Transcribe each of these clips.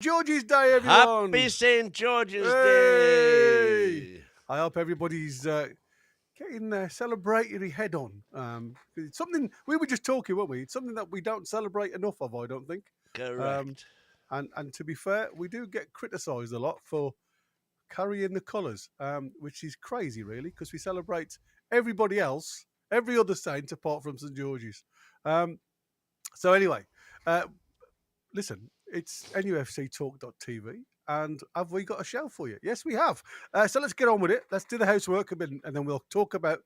George's Day, everyone. Happy St. George's Day. I hope everybody's getting their celebratory head on. It's something we were just talking, weren't we? It's something that we don't celebrate enough of, I don't think. Correct. And to be fair, we do get criticised a lot for carrying the colours, which is crazy, really, because we celebrate everybody else, every other saint apart from St. George's. So anyway, listen, it's nufctalk.tv, and have we got a show for you? Yes, we have. So let's get on with it. Let's do the housework a bit, and then we'll talk about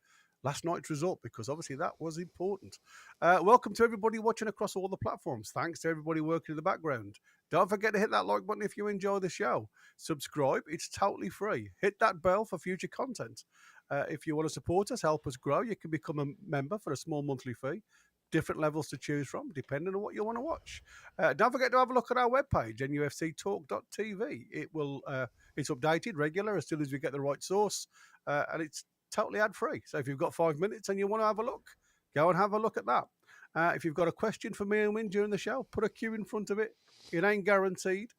last night's result, because obviously that was important. Welcome to everybody watching across all the platforms. Thanks to everybody working in the background. Don't forget to hit that like button if you enjoy the show. Subscribe, it's totally free. Hit that bell for future content. If you want to support us, help us grow, you can become a member for a small monthly fee. Different levels to choose from, depending on what you want to watch. Don't forget to have a look at our webpage, nufctalk.tv. It's updated regular as soon as we get the right source, and it's totally ad-free. So if you've got 5 minutes and you want to have a look, go and have a look at that. If you've got a question for me and Win during the show, put a Q in front of it. It ain't guaranteed,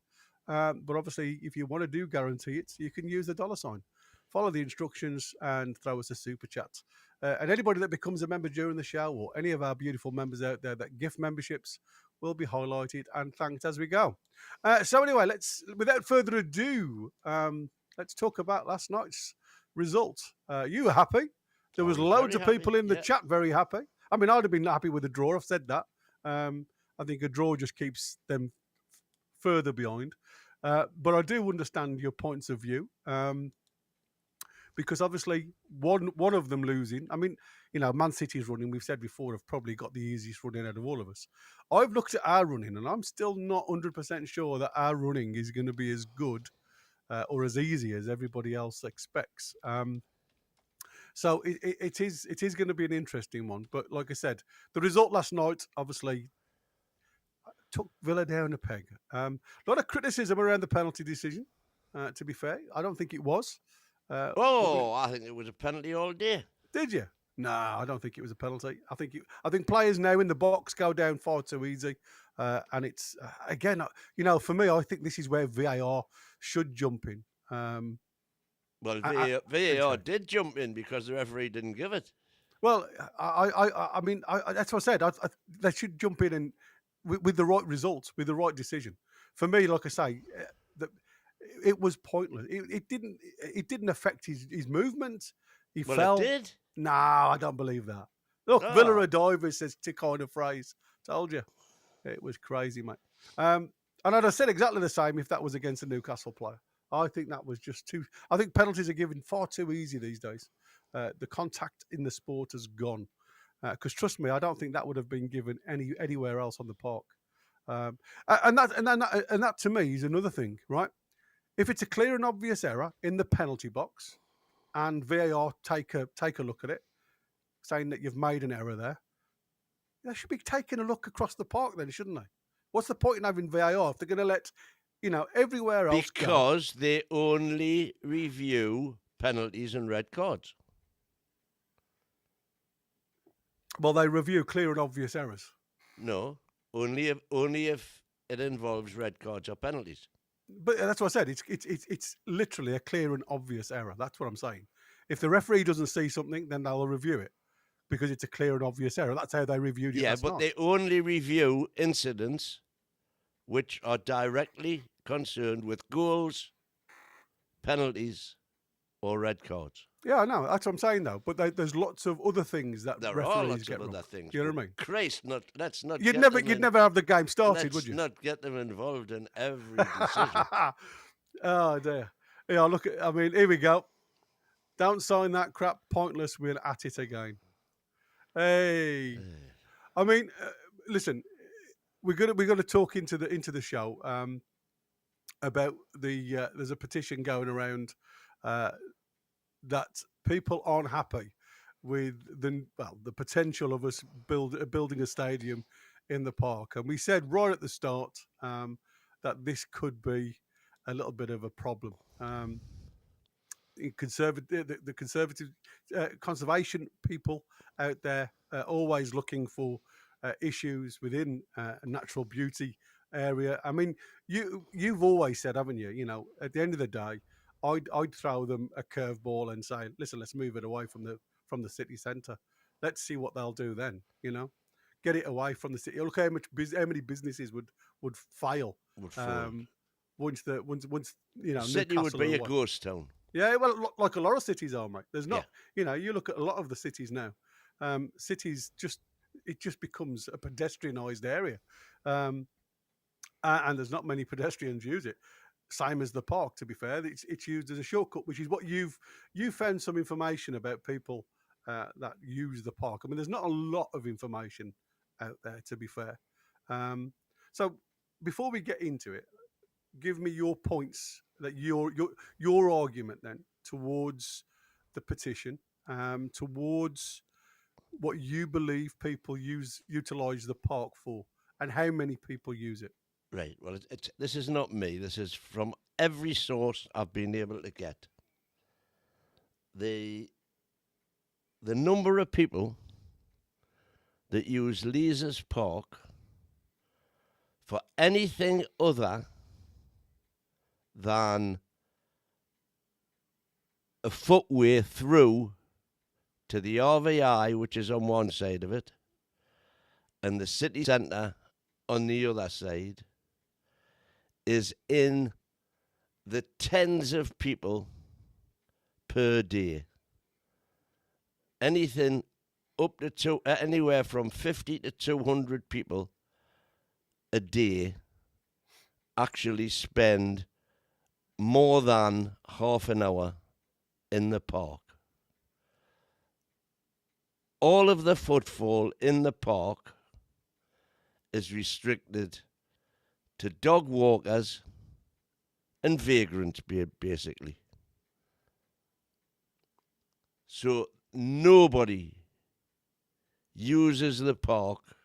but obviously if you want to do guarantee it, you can use the $. Follow the instructions and throw us a super chat. And anybody that becomes a member during the show, or any of our beautiful members out there that gift memberships, will be highlighted and thanked as we go. So anyway, without further ado, let's talk about last night's result. You were happy. There was loads of people in the chat very happy. I mean, I'd have been happy with a draw. I've said that. I think a draw just keeps them further behind. But I do understand your points of view. Because obviously one of them losing, I mean, you know, Man City's running, we've said before, have probably got the easiest running out of all of us. I've looked at our running, and I'm still not 100% sure that our running is going to be as good or as easy as everybody else expects. So it is going to be an interesting one. But like I said, the result last night obviously took Villa down a peg. A lot of criticism around the penalty decision, to be fair. I don't think it was. I think it was a penalty all day. Did you? No, I don't think it was a penalty. I think players now in the box go down far too easy, and it's again, you know, for me, I think this is where VAR should jump in. Well, VAR did jump in because the referee didn't give it. Well, I mean, that's what I said. They should jump in and with the right results, with the right decision. For me, like I say, it was pointless. It didn't affect his movement. He fell. It did? No, I don't believe that. Look, Villa are divers, says to kind of phrase. Told you. It was crazy, mate. And I'd have said exactly the same if that was against a Newcastle player. I think that was just too... I think penalties are given far too easy these days. The contact in the sport has gone. Because trust me, I don't think that would have been given anywhere else on the park. And that to me is another thing, right? If it's a clear and obvious error in the penalty box, and VAR take a look at it, saying that you've made an error there, they should be taking a look across the park then, shouldn't they? What's the point in having VAR if they're going to let, you know, everywhere else because they only review penalties and red cards. Well, they review clear and obvious errors. No, only if it involves red cards or penalties. But that's what I said. It's literally a clear and obvious error. That's what I'm saying. If the referee doesn't see something, then they'll review it because it's a clear and obvious error. That's how they reviewed it. Yeah, but they only review incidents which are directly concerned with goals, penalties, or red cards. Yeah, I know. That's what I'm saying, though. But there's lots of other things that there referees are lots get of wrong. other things. You know what I mean? Christ, let's not. You'd never have the game started, would you? Let's not get them involved in every decision. Oh dear. Yeah, look. I mean, here we go. Don't sign that crap. Pointless. We're at it again. Hey. I mean, listen. We're gonna talk into the show about there's a petition going around that people aren't happy with the potential of us building a stadium in the park, and we said right at the start that this could be a little bit of a problem. The conservative conservation people out there always looking for issues within natural beauty area. I mean, you've always said, haven't you? You know, at the end of the day, I'd throw them a curveball and say, listen, let's move it away from the city centre. Let's see what they'll do then. You know, get it away from the city. Look how how many businesses would fail Would fold. once you The know city would Newcastle be or a what. ghost town. Yeah, well, like a lot of cities are, mate. There's Yeah. not, you know, you look at a lot of the cities now. Cities just becomes a pedestrianised area, um, and there's not many pedestrians use it. Same as the park. To be fair, it's used as a shortcut, which is what you found some information about people that use the park. I mean, there's not a lot of information out there. To be fair, so before we get into it, give me your points that your argument then towards the petition, towards what you believe people utilize the park for, and how many people use it. Right. Well, this is not me. This is from every source I've been able to get. The number of people that use Leazes Park for anything other than a footway through to the RVI, which is on one side of it, and the city centre on the other side, is in the tens of people per day. Anything up to anywhere from 50 to 200 people a day actually spend more than half an hour in the park. All of the footfall in the park is restricted to dog walkers and vagrants, basically. So nobody uses the park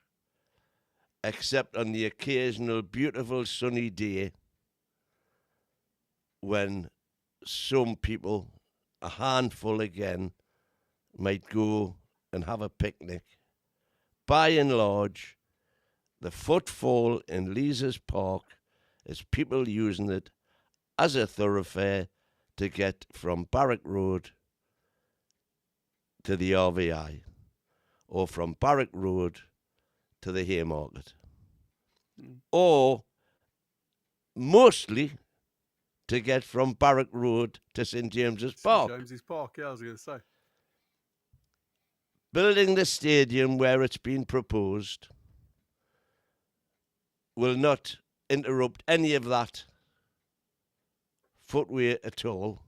except on the occasional beautiful sunny day when some people, a handful again, might go and have a picnic. By and large, the footfall in Leazes Park is people using it as a thoroughfare to get from Barrack Road to the RVI, or from Barrack Road to the Haymarket, or mostly to get from Barrack Road to St James's Park. St James's Park, yeah, I was going to say. Building the stadium where it's been proposed will not interrupt any of that footway at all,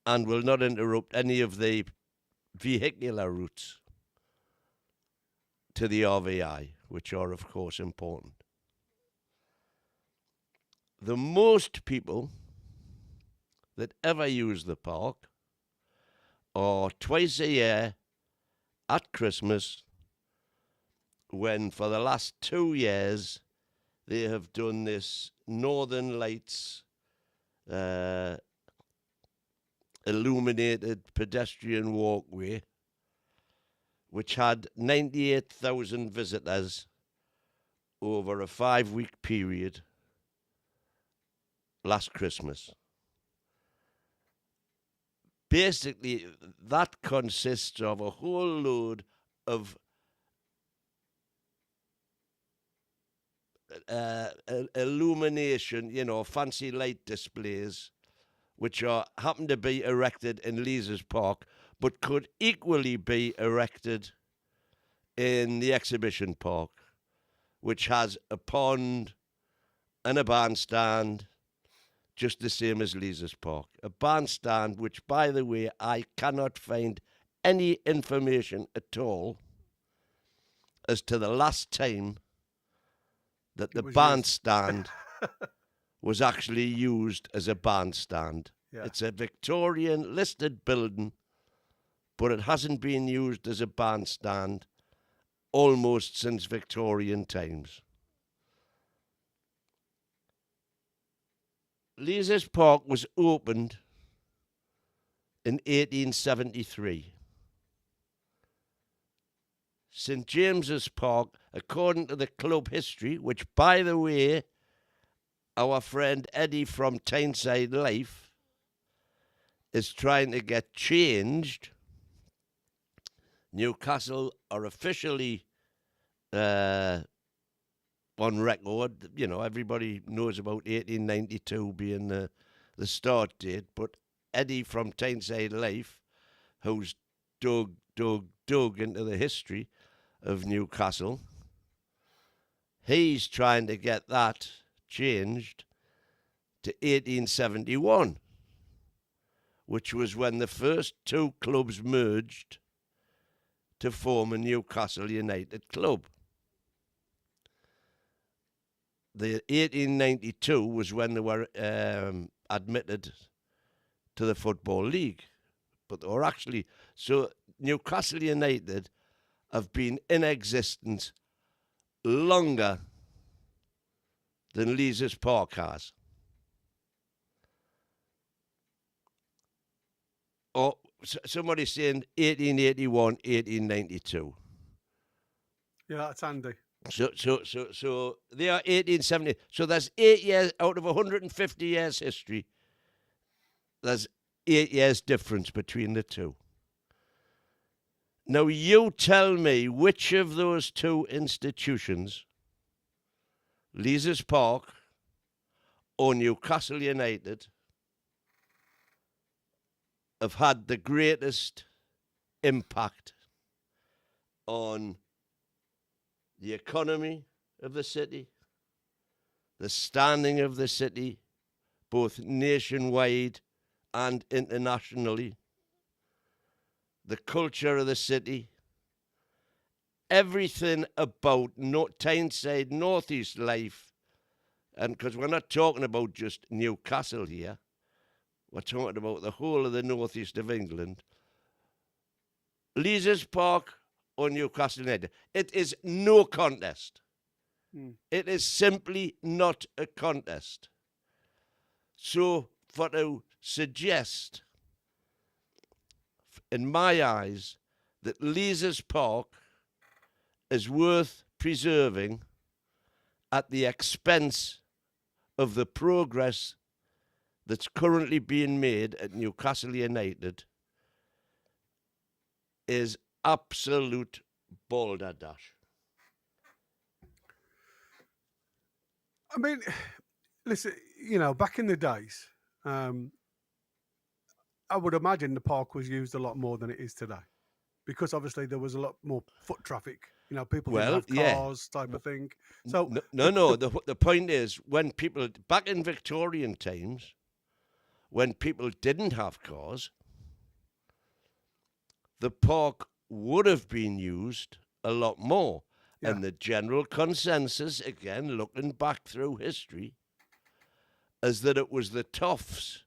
and will not interrupt any of the vehicular routes to the RVI, which are, of course, important. The most people that ever use the park are twice a year at Christmas, when for the last 2 years they have done this Northern Lights illuminated pedestrian walkway, which had 98,000 visitors over a 5-week period last Christmas. Basically, that consists of a whole load of illumination, fancy light displays, which happen to be erected in Leazes Park, but could equally be erected in the exhibition park, which has a pond and a bandstand, just the same as Leazes Park. A bandstand which, by the way, I cannot find any information at all as to the last time that the bandstand was actually used as a bandstand. Yeah. It's a Victorian listed building, but it hasn't been used as a bandstand almost since Victorian times. Leazes Park was opened in 1873. St James's Park, according to the club history, which, by the way, our friend Eddie from Tyneside Life is trying to get changed. Newcastle are officially on record. You know, everybody knows about 1892 being the start date, but Eddie from Tyneside Life, who's dug into the history of Newcastle, he's trying to get that changed to 1871, which was when the first two clubs merged to form a Newcastle United club. The 1892 was when they were admitted to the Football League. But they were actually... So Newcastle United have been in existence longer than Leazes Park has. Or somebody's saying 1881, 1892. Yeah, that's handy. So they are 1870. So there's 8 years out of 150 years history. There's 8 years difference between the two. Now you tell me which of those two institutions, Leazes Park or Newcastle United, have had the greatest impact on the economy of the city, the standing of the city, both nationwide and internationally, the culture of the city, everything about Tyneside, Northeast life, and because we're not talking about just Newcastle here, we're talking about the whole of the northeast of England. Leazes Park or Newcastle United. It is no contest. It is simply not a contest. So for to suggest, in my eyes, that Leazes Park is worth preserving at the expense of the progress that's currently being made at Newcastle United is absolute balderdash. I mean, listen, you know, back in the days, I would imagine the park was used a lot more than it is today, because obviously there was a lot more foot traffic. You know, people didn't have cars, type of thing. So the point is, when people back in Victorian times, when people didn't have cars, the park would have been used a lot more. Yeah. And the general consensus, again, looking back through history, is that it was the toffs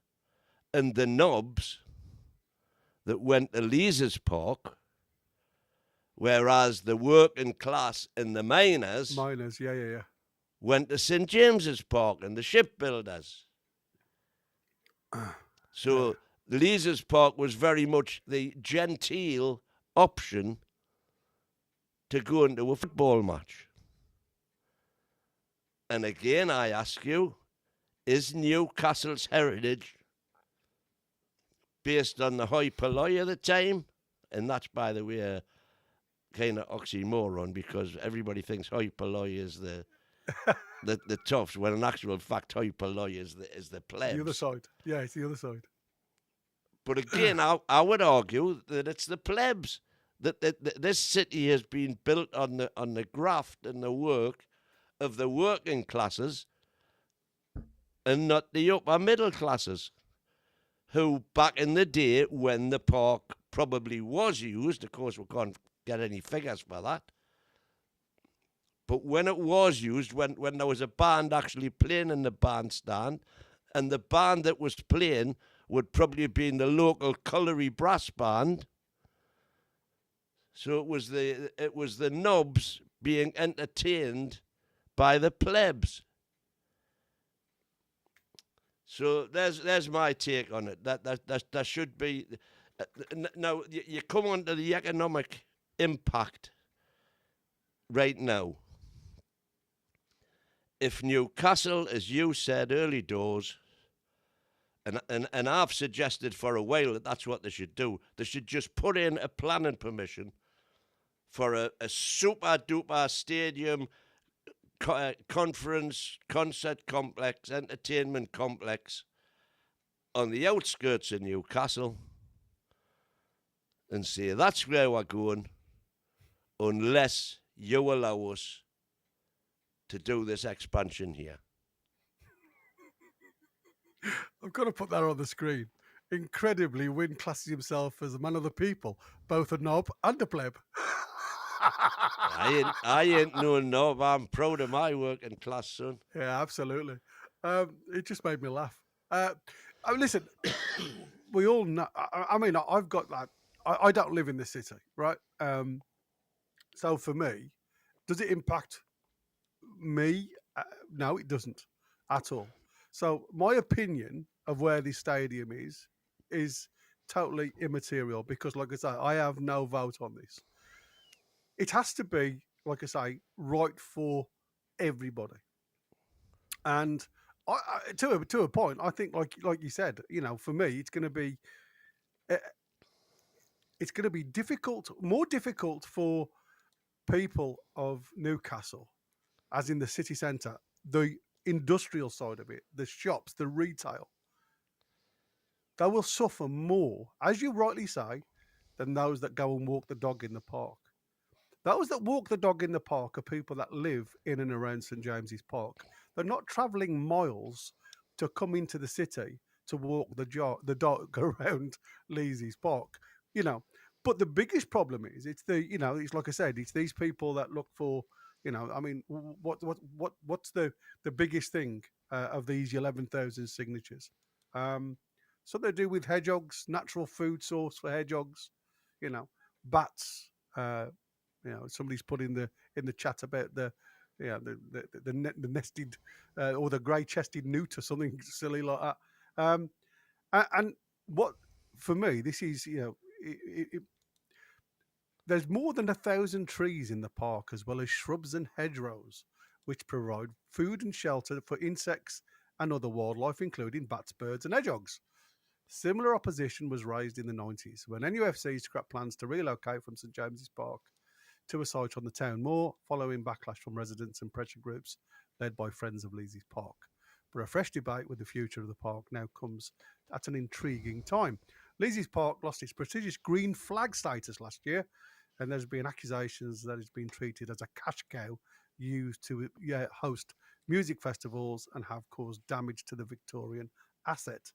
and the knobs that went to Leazes Park, whereas the working class and the miners went to St James's Park and the shipbuilders. So Leazes Park was very much the genteel option to go into a football match. And again, I ask you, is Newcastle's heritage based on the hoi polloi of the time? And that's, by the way, a kind of oxymoron, because everybody thinks hoi polloi is the toughs, when in actual fact hoi polloi is the plebs. The other side. Yeah, it's the other side. But again, I would argue that it's the plebs. That this city has been built on the graft and the work of the working classes and not the upper middle classes, who back in the day when the park probably was used, of course we can't get any figures for that, but when it was used, when there was a band actually playing in the bandstand, and the band that was playing would probably have been the local colliery brass band. So it was the knobs being entertained by the plebs. So there's my take on it. That should be. Now you come on to the economic impact right now, if Newcastle, as you said, early doors, and I've suggested for a while that that's what they should do. They should just put in a planning permission for a super duper stadium, conference, concert complex, entertainment complex on the outskirts of Newcastle, and say that's where we're going unless you allow us to do this expansion here. I've got to put that on the screen. Incredibly, Wynne classes himself as a man of the people, both a knob and a pleb. I ain't no knob. I'm proud of my working class, son. Yeah, absolutely. It just made me laugh. Listen, we all know. I mean, I've got that. I don't live in the city, right? So for me, does it impact me? No, it doesn't at all. So my opinion of where this stadium is totally immaterial because, like I say, I have no vote on this. It has to be, like I say, right for everybody. And to a point, I think, like you said, for me, it's going to be difficult, more difficult for people of Newcastle, as in the city centre, the industrial side of it, the shops, the retail. They will suffer more, as you rightly say, than those that go and walk the dog in the park. Those that walk the dog in the park are people that live in and around St James's Park. They're not travelling miles to come into the city to walk the dog around Leazes Park. But the biggest problem is it's it's like I said, it's these people that look for, I mean, what's the biggest thing of these 11,000 signatures? Something to do with hedgehogs, natural food source for hedgehogs, bats. Somebody's put in the chat about the nested or the grey-chested newt or something silly like that. And what for me, this is there's more than 1,000 trees in the park, as well as shrubs and hedgerows, which provide food and shelter for insects and other wildlife, including bats, birds, and hedgehogs. Similar opposition was raised in the 90s when NUFC scrapped plans to relocate from St James's Park to a site on the town moor, following backlash from residents and pressure groups led by Friends of Leazes Park. But a fresh debate with the future of the park now comes at an intriguing time. Leazes Park lost its prestigious green flag status last year, and there's been accusations that it's been treated as a cash cow used to host music festivals and have caused damage to the Victorian asset.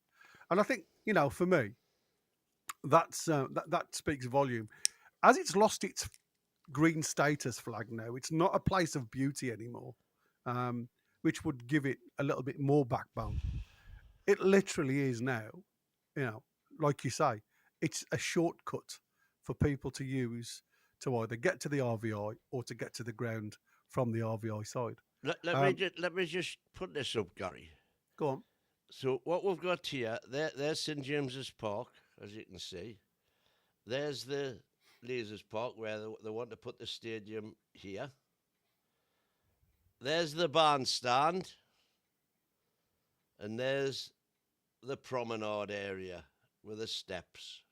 And I think, for me, that's that speaks volume. As it's lost its green status flag now, it's not a place of beauty anymore, which would give it a little bit more backbone. It literally is now, like you say, it's a shortcut for people to use to either get to the RVI or to get to the ground from the RVI side. Let me just put this up, Gary. Go on. So what we've got here, there's St James's Park, as you can see. There's the Leazes Park where they want to put the stadium here. There's the bandstand, and there's the promenade area with the steps.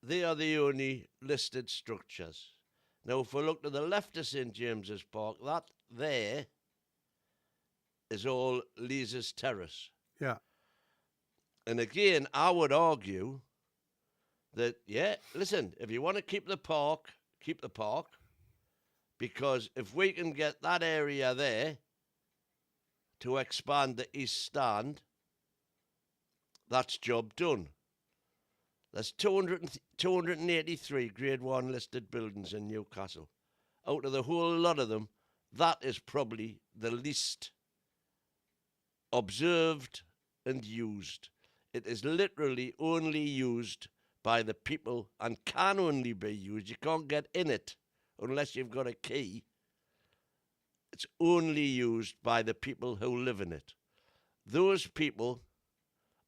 They are the only listed structures. Now, if we look to the left of St James's Park, that there is all Leazes Terrace. Yeah. And again, I would argue that, listen, if you want to keep the park, keep the park. Because if we can get that area there to expand the East Stand, that's job done. There's 283 Grade 1 listed buildings in Newcastle. Out of the whole lot of them, that is probably the least observed and used. It is literally only used by the people and can only be used. You can't get in it unless you've got a key. It's only used by the people who live in it. Those people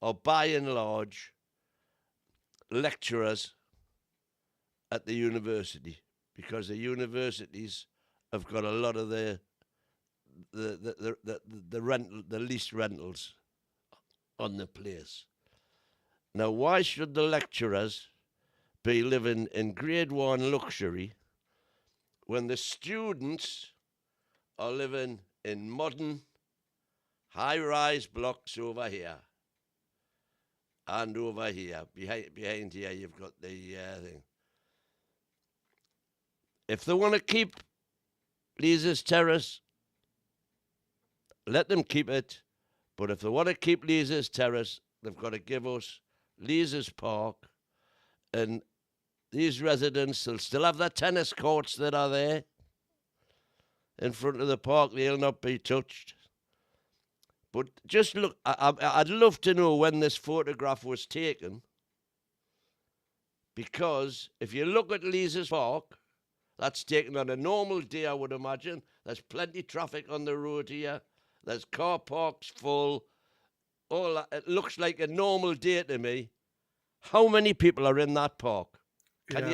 are by and large lecturers at the university, because the universities have got a lot of the lease rentals on the place. Now, why should the lecturers be living in grade 1 luxury when the students are living in modern high-rise blocks over here? And over here, behind here, you've got the thing. If they want to keep Leazes Terrace, let them keep it. But if they want to keep Leazes Terrace, they've got to give us Leazes Park. And these residents will still have their tennis courts that are there in front of the park. They'll not be touched. But just look, I'd love to know when this photograph was taken, because if you look at Leazes Park, that's taken on a normal day, I would imagine. There's plenty of traffic on the road here. There's car parks full. All that. It looks like a normal day to me. How many people are in that park? Can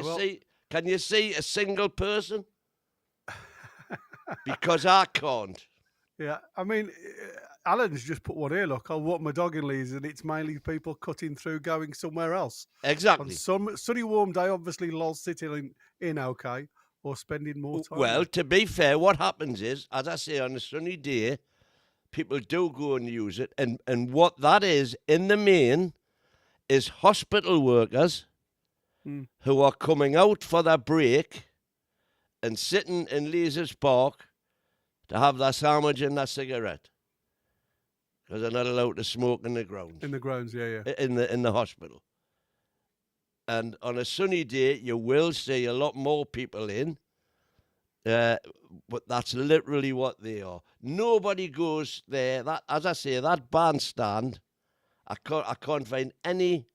you see a single person? Because I can't. Yeah, I mean, Alan's just put one here. Look, I'll walk my dog in Leeds, and it's mainly people cutting through, going somewhere else. Exactly. On some sunny, warm day, obviously, lols sitting in okay, or spending more time. Well, to be fair, what happens is, as I say, on a sunny day, people do go and use it, and what that is, in the main, is hospital workers who are coming out for their break and sitting in Leazes Park to have their sandwich and their cigarette, because they're not allowed to smoke in the grounds. In the grounds, yeah. In the hospital. And on a sunny day, you will see a lot more people in, but that's literally what they are. Nobody goes there. That, as I say, that bandstand, I can't find any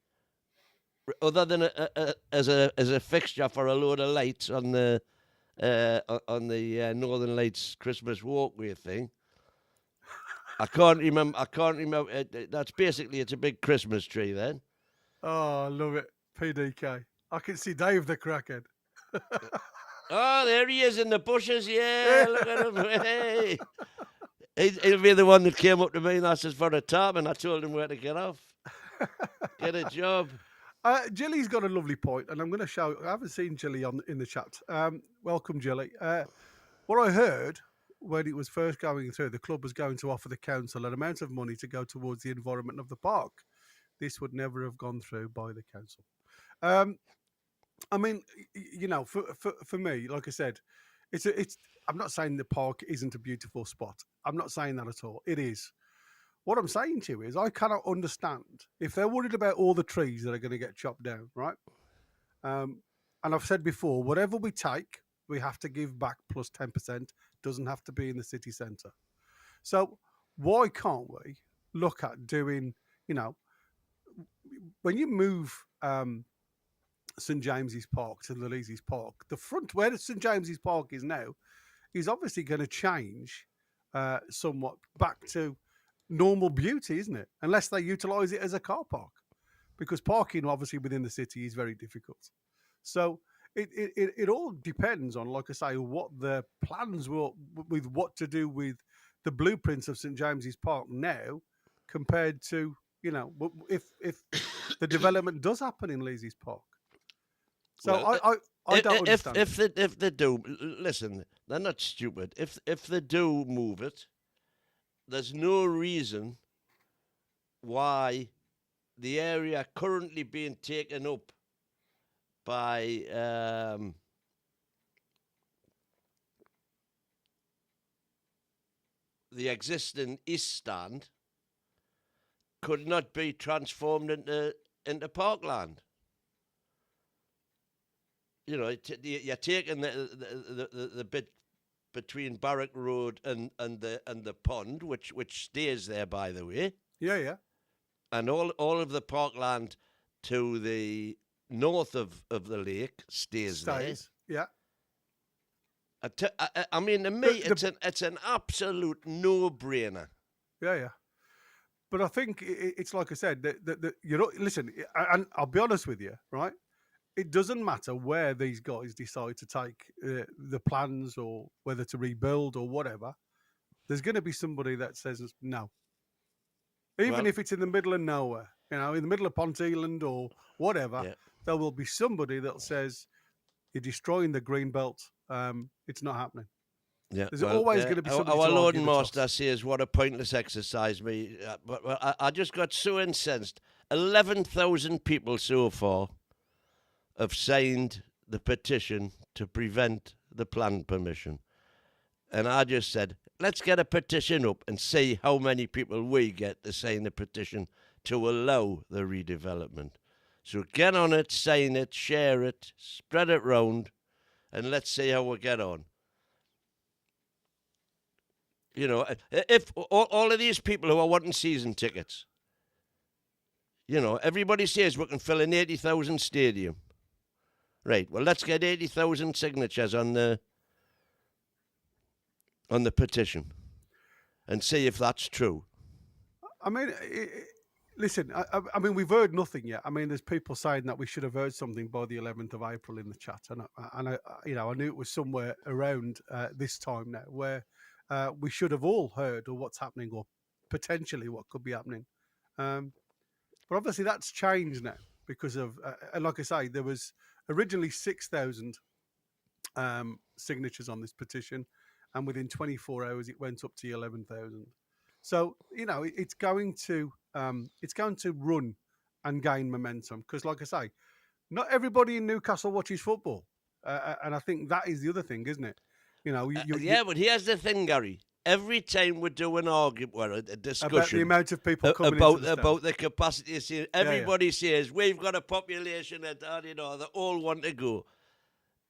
other than as a fixture for a load of lights on the Northern Lights Christmas walkway thing. I can't remember. That's basically, it's a big Christmas tree then. Oh, I love it. PDK. I can see Dave the crackhead. Oh, there he is in the bushes. Yeah, look at him. Hey. He'll be the one that came up to me and asked us for a tap, and I told him where to get off. Get a job. Jilly's got a lovely point, and I'm going to show. I haven't seen Jilly in the chat. Welcome, Jilly. What I heard when it was first going through, the club was going to offer the council an amount of money to go towards the environment of the park. This would never have gone through by the council. I mean, you know, for me, like I said, it's. I'm not saying the park isn't a beautiful spot. I'm not saying that at all. It is. What I'm saying to you is, I cannot understand if they're worried about all the trees that are going to get chopped down, right? And I've said before, whatever we take, we have to give back plus 10%. Doesn't have to be in the city centre. So why can't we look at doing, you know, when you move St James's Park to the Leazes Park, the front where St James's Park is now is obviously going to change somewhat back to normal beauty, isn't it? Unless they utilise it as a car park, because parking obviously within the city is very difficult. So it all depends on, like I say, what the plans were with what to do with the blueprints of St James's Park now, compared to, you know, if the development does happen in Leazes Park. So well, I don't understand. If they do, listen, they're not stupid. If they do move it, there's no reason why the area currently being taken up by the existing East Stand could not be transformed into parkland. You know, you're taking the bit between Barrack Road and the pond, which stays there, by the way. Yeah. And all of the parkland to the north of the lake stays there. Yeah. I mean, to me, it's an absolute no-brainer. Yeah. But I think it's like I said, that you know, listen, and I'll be honest with you, right? it doesn't matter where these guys decide to take the plans or whether to rebuild or whatever. There's going to be somebody that says no, even Well, if it's in the middle of nowhere, in the middle of Ponteland or whatever. yeah. There will be somebody that says you're destroying the green belt. It's not happening. Yeah, There's well, always going to be somebody our to Lord argue and the Master toss. says, what a pointless exercise, me. But I just got so incensed. 11,000 people so far have signed the petition to prevent the plan permission. And I just said, let's get a petition up and see how many people we get to sign the petition to allow the redevelopment. So get on it, sign it, share it, spread it round, and let's see how we get on. If all of these people who are wanting season tickets, everybody says we can fill an 80,000 stadium. Right, well, let's get 80,000 signatures on the petition and see if that's true. I mean, listen, I mean, we've heard nothing yet. I mean, there's people saying that we should have heard something by the 11th of April in the chat. And I knew it was somewhere around this time now where we should have all heard of what's happening or potentially what could be happening. But obviously that's changed now because of, and like I say, there was originally 6,000 signatures on this petition. And within 24 hours, it went up to 11,000. So it's going to run and gain momentum because, like I say, not everybody in Newcastle watches football, and I think that is the other thing, isn't it? But here's the thing, Gary. Every time we do an argument or a discussion about the amount of people coming into the about the capacity, everybody says we've got a population that they all want to go,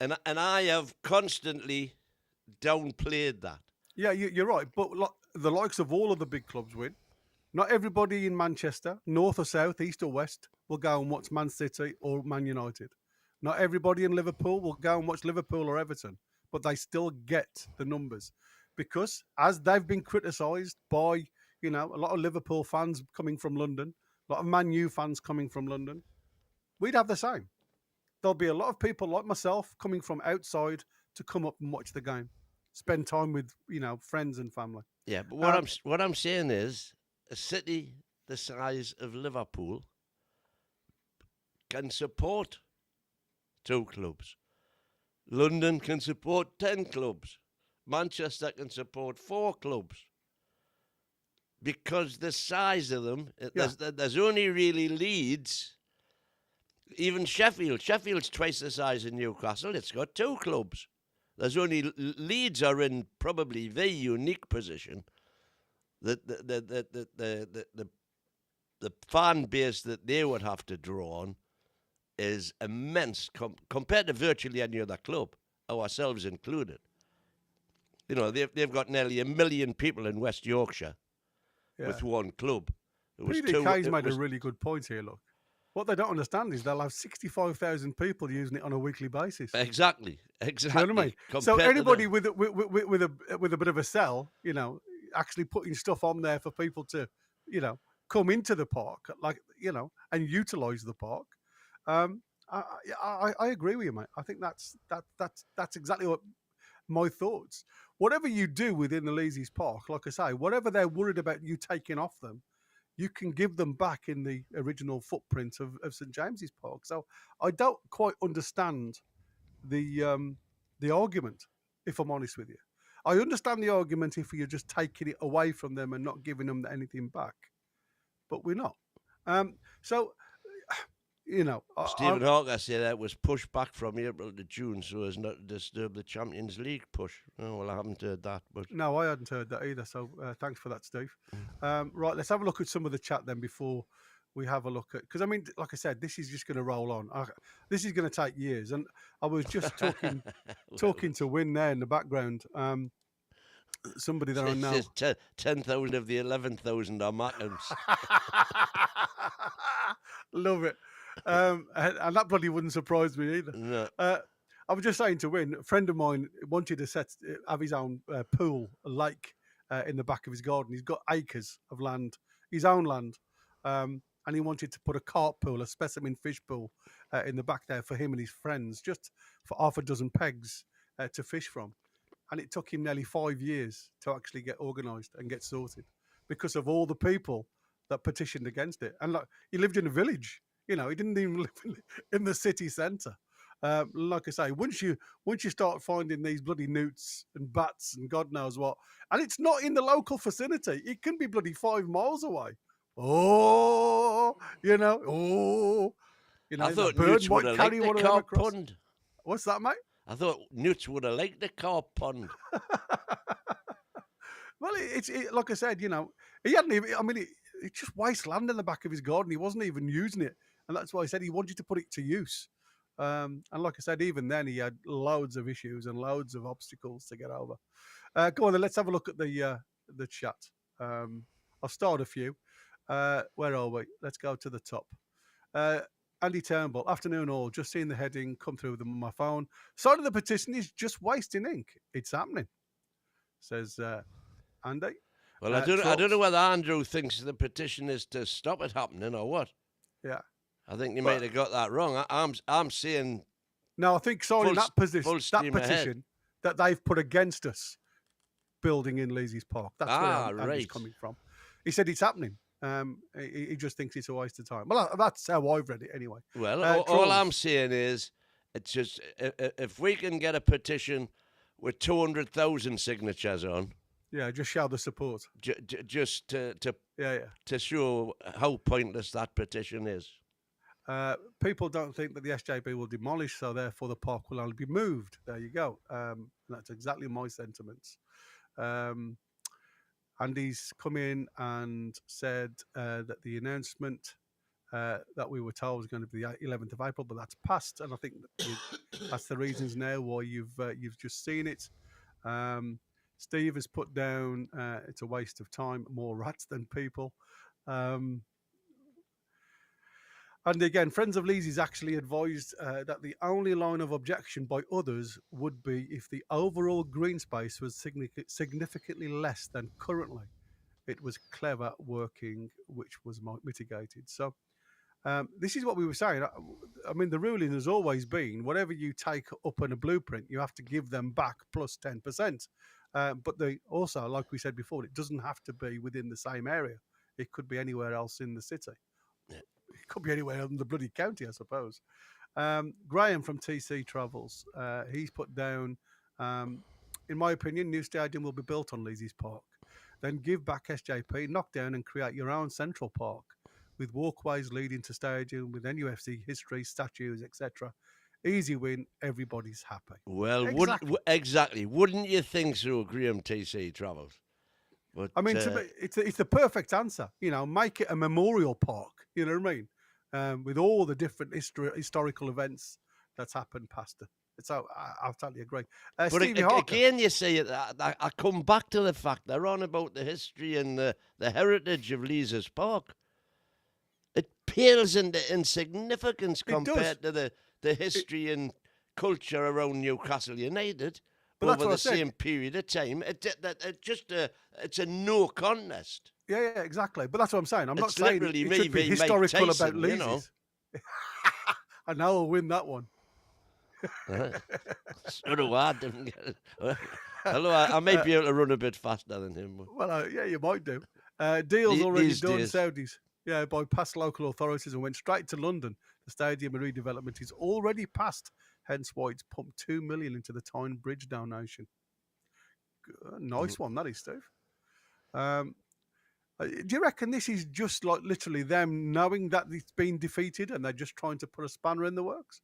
and I have constantly downplayed that. Yeah, you're right. But the likes of all of the big clubs win. Not everybody in Manchester, north or south, east or west, will go and watch Man City or Man United. Not everybody in Liverpool will go and watch Liverpool or Everton, but they still get the numbers because as they've been criticised by, a lot of Liverpool fans coming from London, a lot of Man U fans coming from London, we'd have the same. There'll be a lot of people like myself coming from outside to come up and watch the game. Spend time with friends and family. Yeah, but what I'm saying is a city the size of Liverpool can support 2 clubs. London can support 10 clubs. Manchester can support 4 clubs. Because the size of them, there's only really Leeds. Even Sheffield's twice the size of Newcastle. It's got 2 clubs. There's only Leeds are in probably the unique position that the fan base that they would have to draw on is immense compared to virtually any other club, ourselves included. They've got nearly 1 million people in West Yorkshire with 1 club. PDK's made a really good point here. Look, what they don't understand is they'll have 65,000 people using it on a weekly basis. Exactly. You know what I mean? So anybody with a bit of a sell, actually putting stuff on there for people to, come into the park, and utilise the park. I agree with you, mate. I think that's exactly what my thoughts. Whatever you do within the Leazes Park, like I say, whatever they're worried about you taking off them, you can give them back in the original footprint of St James's Park. So I don't quite understand the argument, if I'm honest with you. I understand the argument if you're just taking it away from them and not giving them anything back, but we're not. Stephen Hawker said that was pushed back from April to June so as not to disturb the Champions League push. Oh, well, I haven't heard that. But no, I hadn't heard that either, so thanks for that, Steve. Right, let's have a look at some of the chat then before we have a look at... Because, I mean, like I said, this is just going to roll on. This is going to take years. And I was just talking to Win there in the background. Somebody that I know... 10,000 of the 11,000 are Markhams. Love it. And that bloody wouldn't surprise me either. No. I was just saying to Win, a friend of mine wanted to have his own pool, a lake in the back of his garden. He's got acres of land, his own land, and and he wanted to put a carp pool, a specimen fish pool, in the back there for him and his friends, just for half a dozen pegs to fish from. And it took him nearly 5 years to actually get organised and get sorted because of all the people that petitioned against it. And like, he lived in a village, he didn't even live in the city centre. Like I say, once you start finding these bloody newts and bats and God knows what, and it's not in the local vicinity, it can be bloody 5 miles away. Oh, I thought bird newts would might have carry liked one the of them carp across. pond. What's that, mate? I thought newts would have liked the carp pond. Well, it's like I said, he hadn't even. I mean, it's just wasteland in the back of his garden. He wasn't even using it, and that's why I said he wanted to put it to use. And like I said, even then he had loads of issues and loads of obstacles to get over. Go on then, let's have a look at the chat. I'll start a few. Where are we? Let's go to the top. Andy Turnbull, afternoon all. Just seeing the heading come through on my phone. Side of the petition is just wasting ink. It's happening, says Andy. Well, I don't know whether Andrew thinks the petition is to stop it happening or what. Yeah, I think you might have got that wrong. I'm saying no. I think signing that petition ahead. that they've put against us building in Leazes Park. That's where Andy's coming from. He said it's happening. He just thinks it's a waste of time. Well, that's how I've read it anyway. Well, all I'm saying is, it's just if we can get a petition with 200,000 signatures on, yeah, just show the support. Just to show how pointless that petition is. People don't think that the SJB will demolish, so therefore the park will only be moved. There you go. That's exactly my sentiments. Andy's come in and said that the announcement that we were told was going to be the 11th of April, but that's passed, and I think that's the reasons now why you've just seen it. Steve has put down it's a waste of time, more rats than people. And again, Friends of Leazes actually advised that the only line of objection by others would be if the overall green space was significantly less than currently. It was clever working, which was mitigated. So this is what we were saying. I mean, the ruling has always been whatever you take up in a blueprint, you have to give them back plus 10%. But also, like we said before, it doesn't have to be within the same area. It could be anywhere else in the city. It could be anywhere in the bloody county, I suppose. Graham from TC Travels, he's put down, in my opinion, new stadium will be built on Leazes Park. Then give back SJP, knock down and create your own central park with walkways leading to stadium, with NUFC history, statues, etc. Easy win, everybody's happy. Well, exactly. Wouldn't you think so, Graham TC Travels? But, I mean, it's the perfect answer. Make it a memorial park. You know what I mean? With all the different historical events that's happened past it. So I totally agree. But again, you see, I come back to the fact they're on about the history and the heritage of Leazes Park. It pales into insignificance compared to the history and culture around Newcastle United. But over the same period of time, it's a no contest. Yeah, exactly. But that's what I'm saying. I'm not saying literally it should be historical about Leazes. I know I'll win that one. So do I. Didn't get it. Hello, I might be able to run a bit faster than him. Well, yeah, you might do. Deals already done, Saudis. Yeah, by past local authorities and went straight to London. The stadium redevelopment is already passed. Hence why it's pumped $2 million into the Tyne Bridge donation. Nice one, that is, Steve. Do you reckon this is just like literally them knowing that it's been defeated and they're just trying to put a spanner in the works?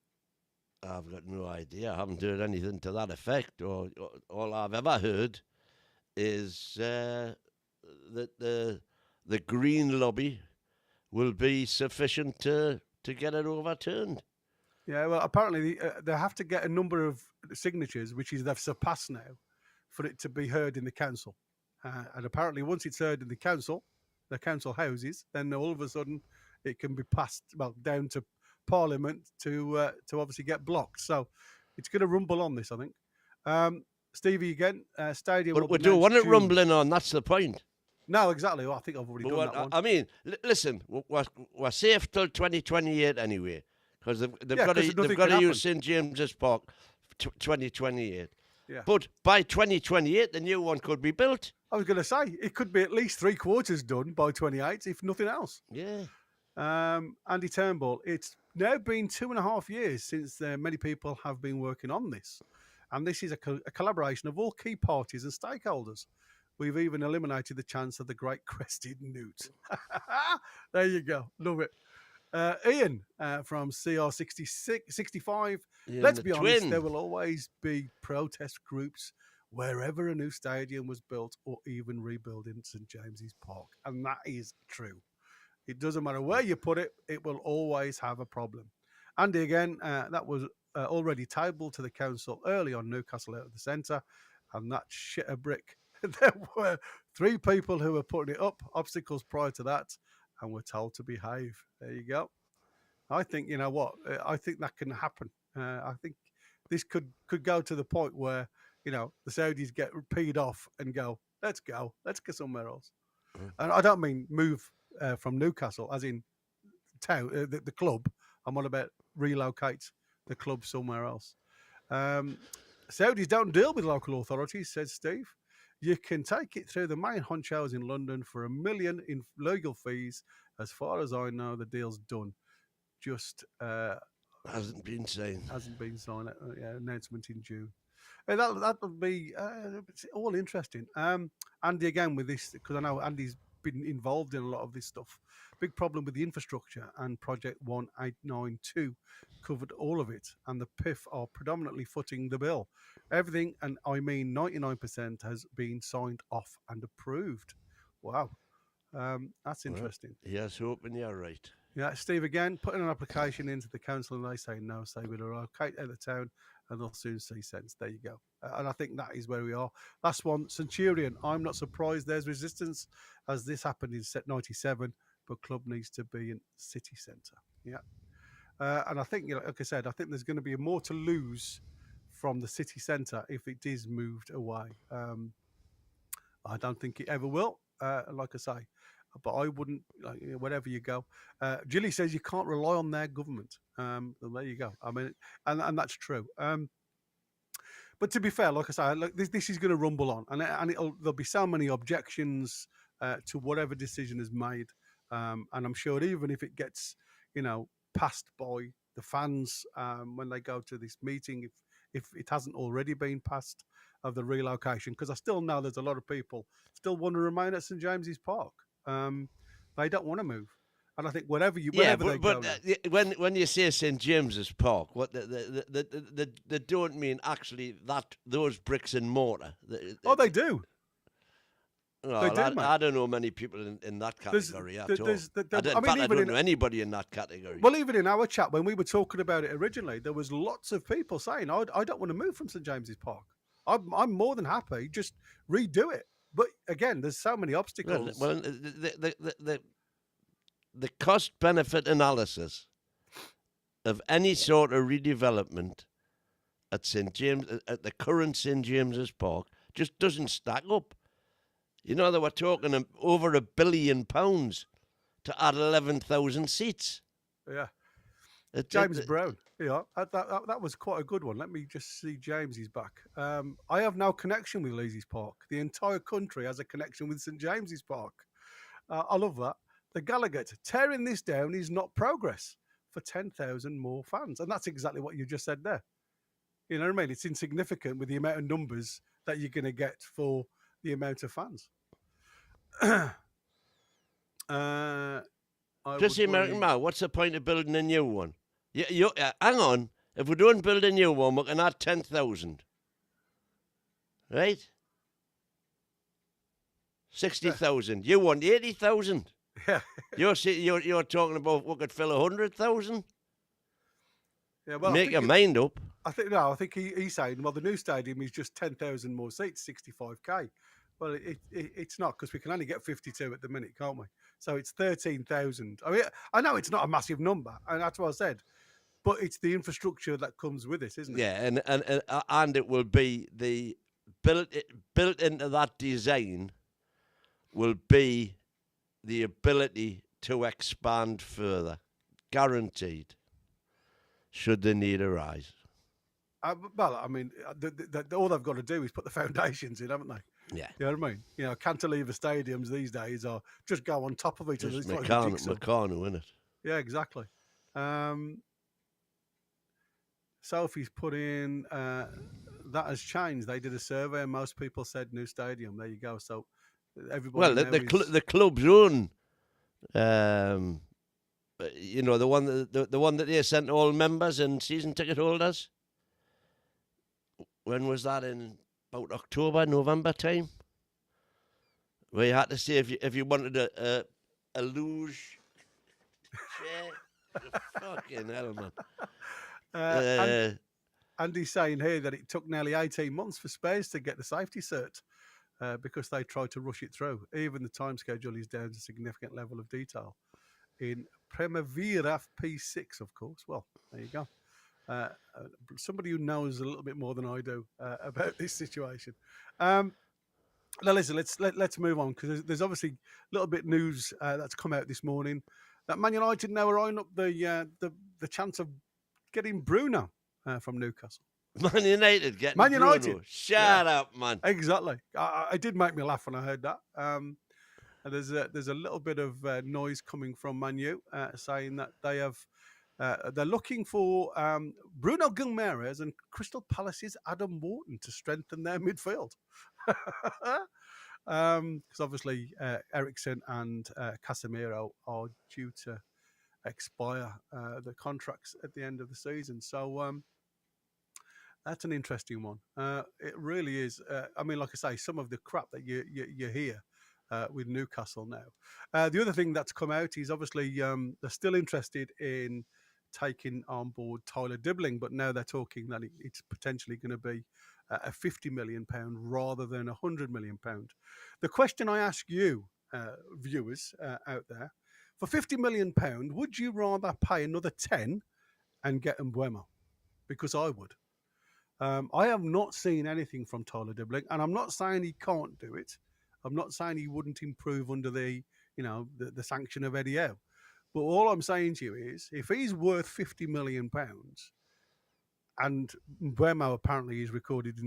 I've got no idea. I haven't heard anything to that effect. Or all I've ever heard is that the Green lobby will be sufficient to get it overturned. Yeah, well, apparently they have to get a number of signatures, which is they've surpassed now, for it to be heard in the council. And apparently once it's heard in the council houses, then all of a sudden it can be passed, down to Parliament to obviously get blocked. So it's going to rumble on this, I think. Stevie again, stadium. But we don't want it rumbling on, that's the point. No, exactly. Well, I think I've already But done what, that one. I mean, listen, we're safe till 2028 anyway, because they've Yeah, got because to nothing they've got can to happen. use St James's Park 2028. Yeah. But by 2028, the new one could be built. I was going to say, it could be at least 3/4 done by 28, if nothing else. Yeah. Andy Turnbull, it's now been 2.5 years since many people have been working on this. And this is a collaboration of all key parties and stakeholders. We've even eliminated the chance of the great crested newt. There you go. Love it. Ian from CR65. Ian Let's the be honest, twin. there will always be protest groups wherever a new stadium was built or even rebuilding St James's Park. And that is true. It doesn't matter where you put it, it will always have a problem. Andy, again, that was already tabled to the council early on Newcastle out of the centre, and that shit a brick. There were 3 people who were putting it up, obstacles prior to that, and were told to behave. There you go. I think, you know what, I think that can happen. I think this could go to the point where, you know, the Saudis get peed off and go, let's go somewhere else. And I don't mean move from Newcastle, as in town, the club. I'm on about relocate the club somewhere else. Saudis don't deal with local authorities, says Steve. You can take it through the main honchos in London for $1 million in legal fees. As far as I know, the deal's done. Just Hasn't been signed. Announcement in June. That would be all interesting. Andy, again, with this, because I know Andy's been involved in a lot of this stuff. Big problem with the infrastructure, and Project 1892 covered all of it, and the PIF are predominantly footing the bill. Everything, and I mean 99%, has been signed off and approved. Wow. That's interesting. Yes, hoping you're right. Yeah, Steve, again, putting an application into the council and they say no, say we'll relocate out of the town and they'll soon see sense. There you go. And I think that is where we are. Last one, Centurion. I'm not surprised there's resistance, as this happened in set 97, but club needs to be in city centre. Yeah. And I think, you know, like I said, I think there's going to be more to lose from the city centre if it is moved away. I don't think it ever will, like I say. But I wouldn't, like, you know, wherever you go. Gilly says you can't rely on their government. Well, there you go. I mean, and that's true. But to be fair, like I say, like this is going to rumble on, and there'll be so many objections to whatever decision is made. And I'm sure even if it gets, you know, passed by the fans when they go to this meeting, if it hasn't already been passed, of the relocation, because I still know there's a lot of people still want to remain at St James's Park. They don't want to move, and I think wherever they go. When you say St James's Park, what they don't mean actually that those bricks and mortar. They do. Well, they do, I don't know many people in that category at all. I don't know anybody in that category. Well, even in our chat when we were talking about it originally, there was lots of people saying, "I don't want to move from St James's Park. I'm more than happy, just redo it." But again, there's so many obstacles. Well, the cost-benefit analysis of any sort of redevelopment at St James, at the current St James's Park, just doesn't stack up. You know, they were talking over £1 billion to add 11,000 seats. Yeah. James Brown. Yeah, that was quite a good one. Let me just see James's back. I have no connection with Leazes Park. The entire country has a connection with St James's Park. I love that. The Gallagher, tearing this down is not progress for 10,000 more fans. And that's exactly what you just said there. You know what I mean? It's insignificant with the amount of numbers that you're going to get for the amount of fans. Just the American Mile, what's the point of building a new one? Hang on. If we don't build a new one, we can add 10,000. Right? 60,000. You want 80,000. Yeah. You're talking about we could fill 100,000. Yeah, well, make your mind up. I think he's saying, well, the new stadium is just 10,000 more seats, 65k. Well, it's not, because we can only get 52 at the minute, can't we? So it's 13,000. I mean, I know it's not a massive number, and that's what I said, but it's the infrastructure that comes with it, isn't it? Yeah, and it will be the built into that design will be the ability to expand further, guaranteed, should the need arise. Well, I mean, all they've got to do is put the foundations in, haven't they? Yeah. You know what I mean? You know, cantilever stadiums these days are just go on top of each other. Just It's like a jigsaw. Meccano, innit? Yeah, exactly. Sophie's put in that has changed. They did a survey and most people said new stadium. There you go. So everybody. Well, the club's own, you know, the one that they sent to all members and season ticket holders. When was that? In about October, November time, where you had to say if you wanted a luge chair. Fucking hell, man. Andy's saying here that it took nearly 18 months for Spurs to get the safety cert because they tried to rush it through. Even the time schedule is down to a significant level of detail. In Primavera P6, of course. Well, there you go. Somebody who knows a little bit more than I do about this situation. Now, listen, let's move on because there's obviously a little bit news that's come out this morning that Man United now are eyeing up the chance of getting Bruno from Newcastle. Man United getting Man Bruno. United. Shut up, man. Exactly. I did make me laugh when I heard that. And there's a little bit of noise coming from Man U saying that they have. They're looking for Bruno Guimaraes and Crystal Palace's Adam Wharton to strengthen their midfield. Because obviously Eriksen and Casemiro are due to expire the contracts at the end of the season. So that's an interesting one. It really is. I mean, like I say, some of the crap that you hear with Newcastle now. The other thing that's come out is obviously they're still interested in taking on board Tyler Dibbling, but now they're talking that it's potentially going to be a £50 million rather than £100 million. The question I ask you, viewers out there, for £50 million, would you rather pay another 10 and get Mbeumo? Because I would. I have not seen anything from Tyler Dibbling, and I'm not saying he can't do it. I'm not saying he wouldn't improve under the sanction of Eddie Howe. But all I'm saying to you is, if he's worth £50 million, and Mbeumo apparently is recorded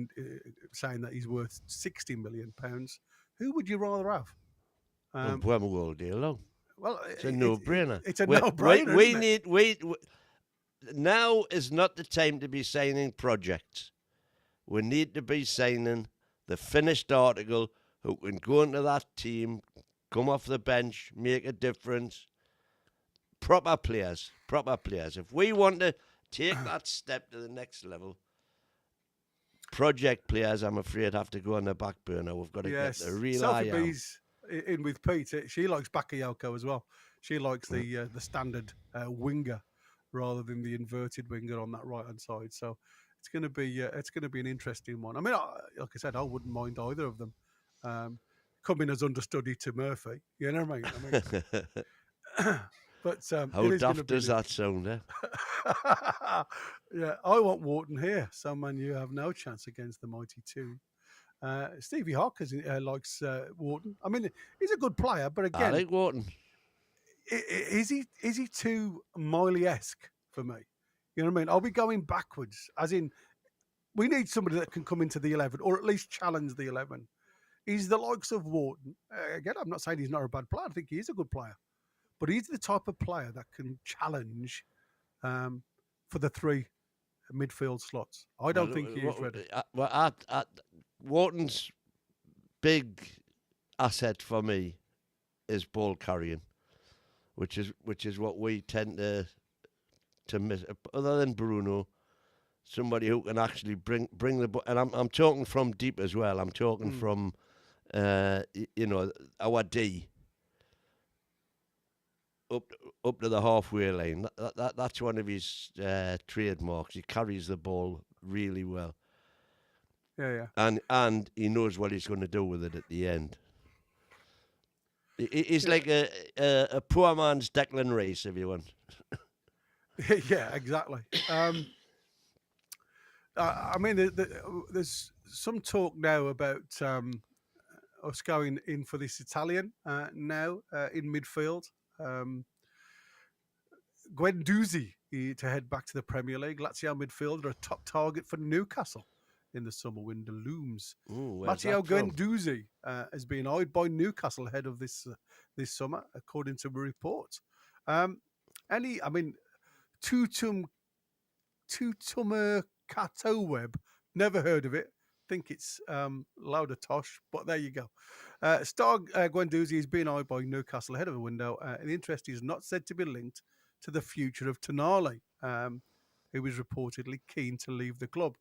saying that he's worth £60 million, who would you rather have? Mbeumo will deal. Well, it's a no-brainer. It's a no-brainer. Now is not the time to be signing projects. We need to be signing the finished article who can go into that team, come off the bench, make a difference. Proper players. If we want to take that step to the next level, project players, I'm afraid, have to go on the back burner. We've got to get the real Sophie B's in with Pete. She likes Bakayoko as well. She likes the standard winger rather than the inverted winger on that right hand side. So it's going to be an interesting one. I mean, like I said, I wouldn't mind either of them coming as understudy to Murphy. You know what I mean? But how daft does that sound, eh? Yeah, I want Wharton here. So, man, you have no chance against the mighty two. Stevie Hawkins likes Wharton. I mean, he's a good player, but again, I like Wharton. Is he too Miley-esque for me? You know what I mean? Are we going backwards? As in, we need somebody that can come into the 11 or at least challenge the 11. He's the likes of Wharton. Again, I'm not saying he's not a bad player. I think he is a good player. But he's the type of player that can challenge for the three midfield slots. I don't think he is ready. Wharton's big asset for me is ball carrying, which is what we tend to miss. Other than Bruno, somebody who can actually bring the ball. And I'm talking from deep as well. I'm talking from our D. Up to the halfway line. That's one of his trademarks. He carries the ball really well. Yeah. And he knows what he's going to do with it at the end. He's like a poor man's Declan Rice, if you want. Yeah, exactly. I mean, there's some talk now about us going in for this Italian now in midfield. Guendouzi to head back to the Premier League. Lazio midfielder, a top target for Newcastle in the summer window looms. Ooh, where's Matteo that from? Guendouzi has been eyed by Newcastle ahead of this summer, according to a report. Tutumur Cato Web, never heard of it. Think it's louder tosh, but there you go. Star Guendouzi is being eyed by Newcastle ahead of a window. The interest is not said to be linked to the future of Tonali, who is reportedly keen to leave the club.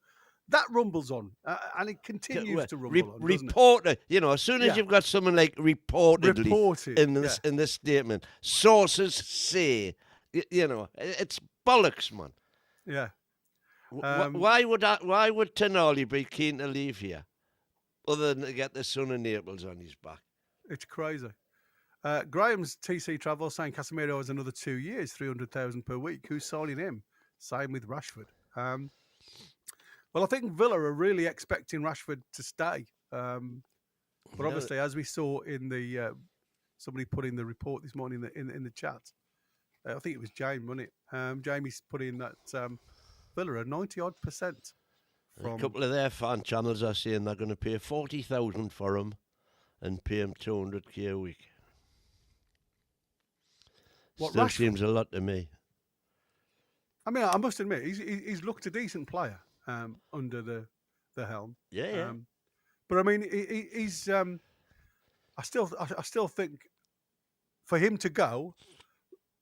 That rumbles on, and it continues to rumble on, doesn't it? Reported, as soon as you've got someone like reportedly Reported, in this statement, sources say, it's bollocks, man. Yeah. Why would Tonali be keen to leave here, other than to get the son of Naples on his back? It's crazy. Graham's TC Travel saying Casemiro has another 2 years, 300,000 per week. Who's signing him? Same with Rashford. Well, I think Villa are really expecting Rashford to stay. But obviously, as we saw in the somebody put in the report this morning in the chat, I think it was Jamie, wasn't it? Jamie's put in that Villa are 90-odd%. A couple of their fan channels are saying they're going to pay 40,000 for him and pay him 200k a week. What, Still Rashford? seems a lot to me. I mean, I must admit, he's looked a decent player under the helm. Yeah. But I mean, he's. I still think for him to go,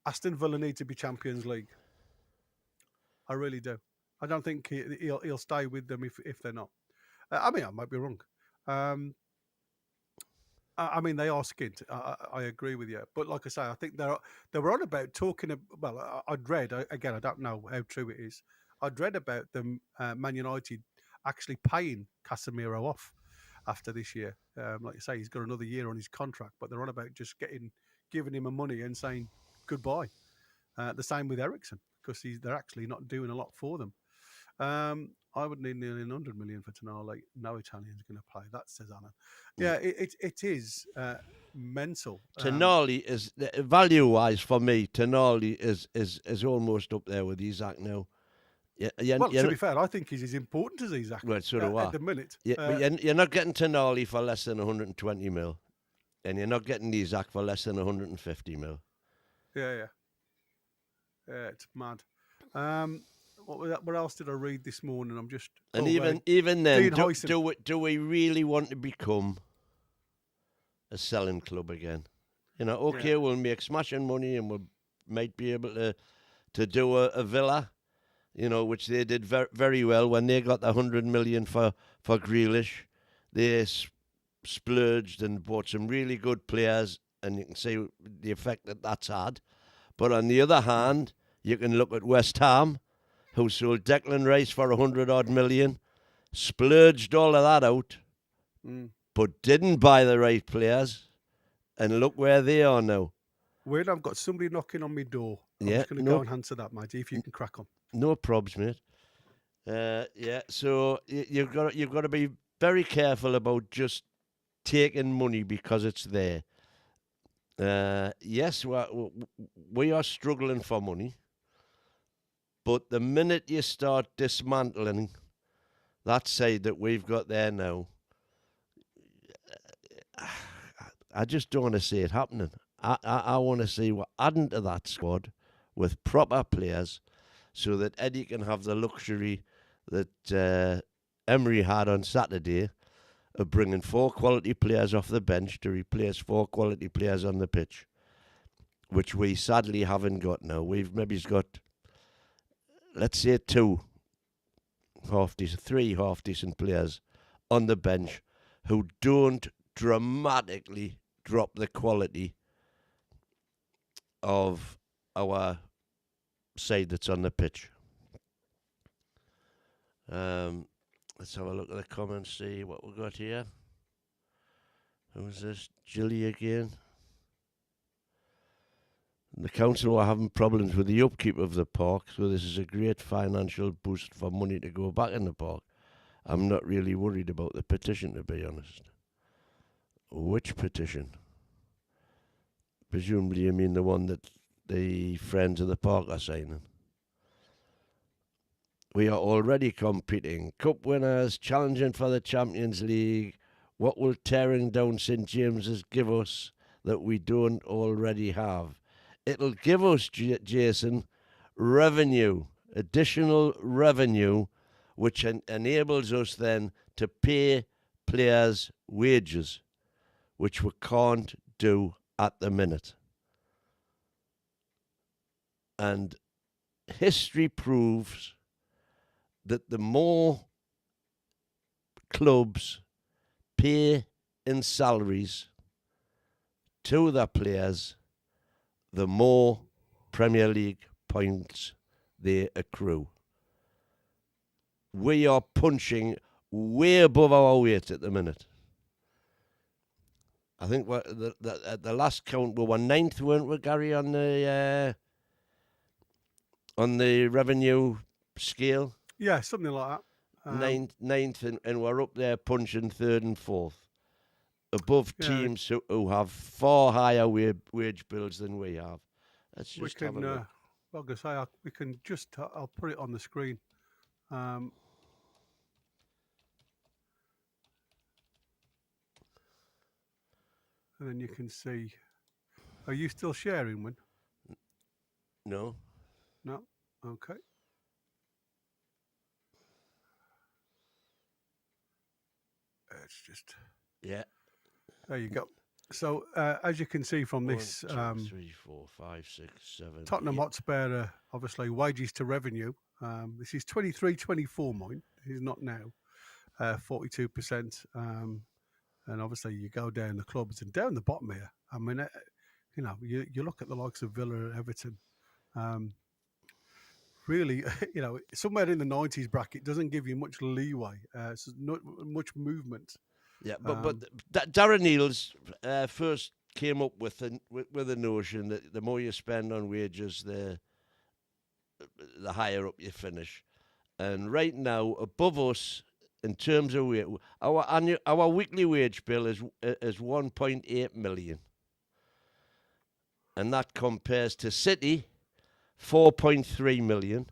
Aston Villa need to be Champions League. I really do. I don't think he'll stay with them if they're not. I mean, I might be wrong. I mean, they are skint. I agree with you. But like I say, I think they were on about talking. Well, I'd read, again, I don't know how true it is. I'd read about them, Man United, actually paying Casemiro off after this year. Like you say, he's got another year on his contract, but they're on about just giving him money and saying goodbye. The same with Eriksen, because they're actually not doing a lot for them. I would need nearly 100 million for Tonali. No Italian's going to play. That says Anna. Yeah, it is mental. Tonali is value-wise for me. Tonali is almost up there with Isak now. To be fair, I think he's as important as Isak. Well, so do I. At the minute. Yeah, but you're not getting Tonali for less than 120 mil, and you're not getting Isak for less than 150 mil. Yeah, it's mad. What else did I read this morning? I'm just even then, do we really want to become a selling club again? We'll make smashing money and we might be able to do a Villa, which they did very well when they got the 100 million for Grealish. They splurged and bought some really good players, and you can see the effect that's had. But on the other hand, you can look at West Ham, who sold Declan Rice for 100-odd million, splurged all of that out, but didn't buy the right players, and look where they are now. Weird, I've got somebody knocking on my door. I'm just going to go and answer that, matey, if you can crack on. No probs, mate. So you've got to be very careful about just taking money because it's there. Yes, we are struggling for money. But the minute you start dismantling that side that we've got there now, I just don't want to see it happening. I want to see what adding to that squad with proper players so that Eddie can have the luxury that Emery had on Saturday of bringing 4 quality players off the bench to replace 4 quality players on the pitch, which we sadly haven't got now. We've maybe got, let's say, 3 half-decent players on the bench who don't dramatically drop the quality of our side that's on the pitch. Let's have a look at the comments, see what we've got here. Who's this? Gilly again. The council are having problems with the upkeep of the park, so this is a great financial boost for money to go back in the park. I'm not really worried about the petition, to be honest. Which petition? Presumably you mean the one that the Friends of the Park are signing. We are already competing. Cup winners, challenging for the Champions League. What will tearing down St James's give us that we don't already have? It'll give us, Jason, revenue, additional revenue, which enables us then to pay players' wages, which we can't do at the minute. And history proves that the more clubs pay in salaries to their players, the more Premier League points they accrue. We are punching way above our weight at the minute. I think at the last count we were 9th, weren't we, Gary, on the revenue scale? Yeah, something like that. Ninth, and we're up there punching 3rd and 4th, above teams who have far higher wage bills than we have. Let's just have a look. Like I say, we can just. I'll put it on the screen. And then you can see. Are you still sharing, Win? No. No? Okay. It's just... Yeah. There you go. So, as you can see from this... 1, 2, 3, 4, 5, 6, 7... Tottenham Hotspur, obviously, wages to revenue. This is 23-24, mine. This is not now. 42%. And obviously, you go down the clubs and down the bottom here. I mean, you look at the likes of Villa and Everton. Really, somewhere in the 90s bracket doesn't give you much leeway. So not much movement. Yeah, but Darren Neal's first came up with the notion that the more you spend on wages, the higher up you finish. And right now, above us, in terms of wage, our weekly wage bill is 1.8 million, and that compares to City, 4.3 million.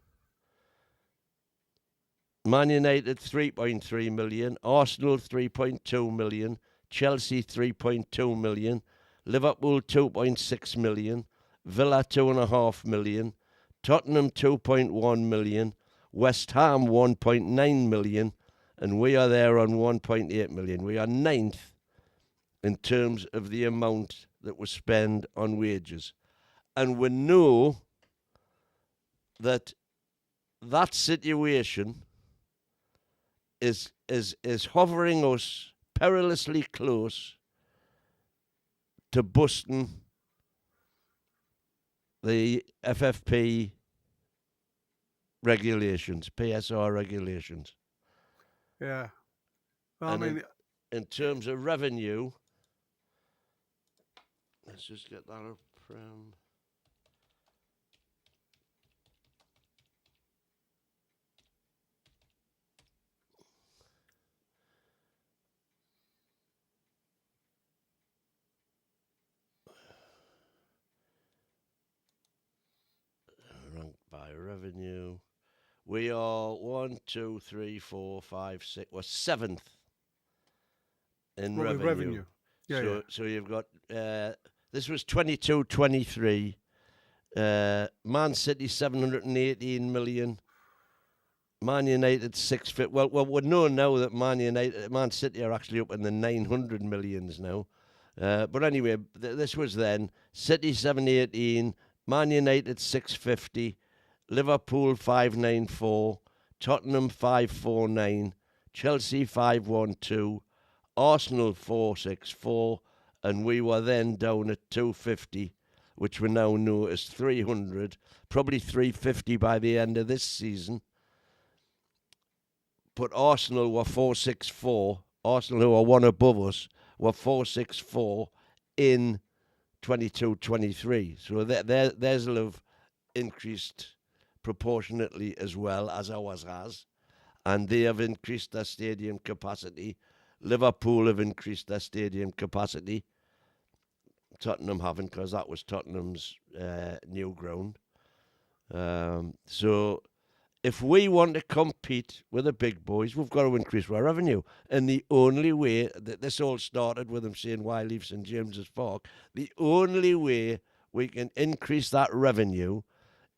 Man United, 3.3 million. Arsenal, 3.2 million. Chelsea, 3.2 million. Liverpool, 2.6 million. Villa, 2.5 million. Tottenham, 2.1 million. West Ham, 1.9 million. And we are there on 1.8 million. We are 9th in terms of the amount that we spend on wages. And we know that situation is hovering us perilously close to busting the FFP regulations, PSR regulations. Yeah. Well, I mean, in terms of revenue, let's just get that up from... ranked by revenue. We are 1, 2, 3, 4, 5, 6. We're 7th in revenue. Yeah, so you've got this was 22-23. Man City 718 million. Man United 650. Well, we know now that Man City are actually up in the 900 millions now. But anyway, this was then City 718, Man United 650. Liverpool 594, Tottenham 549, Chelsea 512, Arsenal 464, and we were then down at 250, which we now know is 300, probably 350 by the end of this season. But Arsenal were 464. Arsenal, who are one above us, were 464 in 22-23. So theirs will have increased proportionately as well as ours has, and they have increased their stadium capacity Liverpool have increased their stadium capacity. Tottenham haven't, because that was Tottenham's new ground. So if we want to compete with the big boys, we've got to increase our revenue. And the only way that this all started with them saying, why leave St James's Park? The only way we can increase that revenue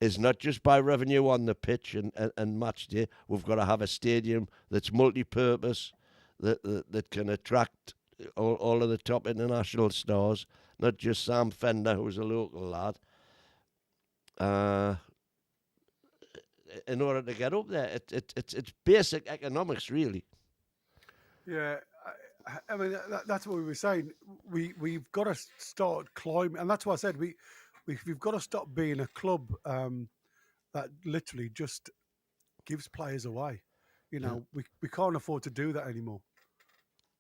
is not just by revenue on the pitch and match day. We've got to have a stadium that's multi-purpose, that can attract all of the top international stars, not just Sam Fender, who's a local lad. In order to get up there, it's basic economics, really. Yeah, I mean that's what we were saying. We've got to start climbing, and that's why I said we've got to stop being a club that literally just gives players away. You know, we can't afford to do that anymore.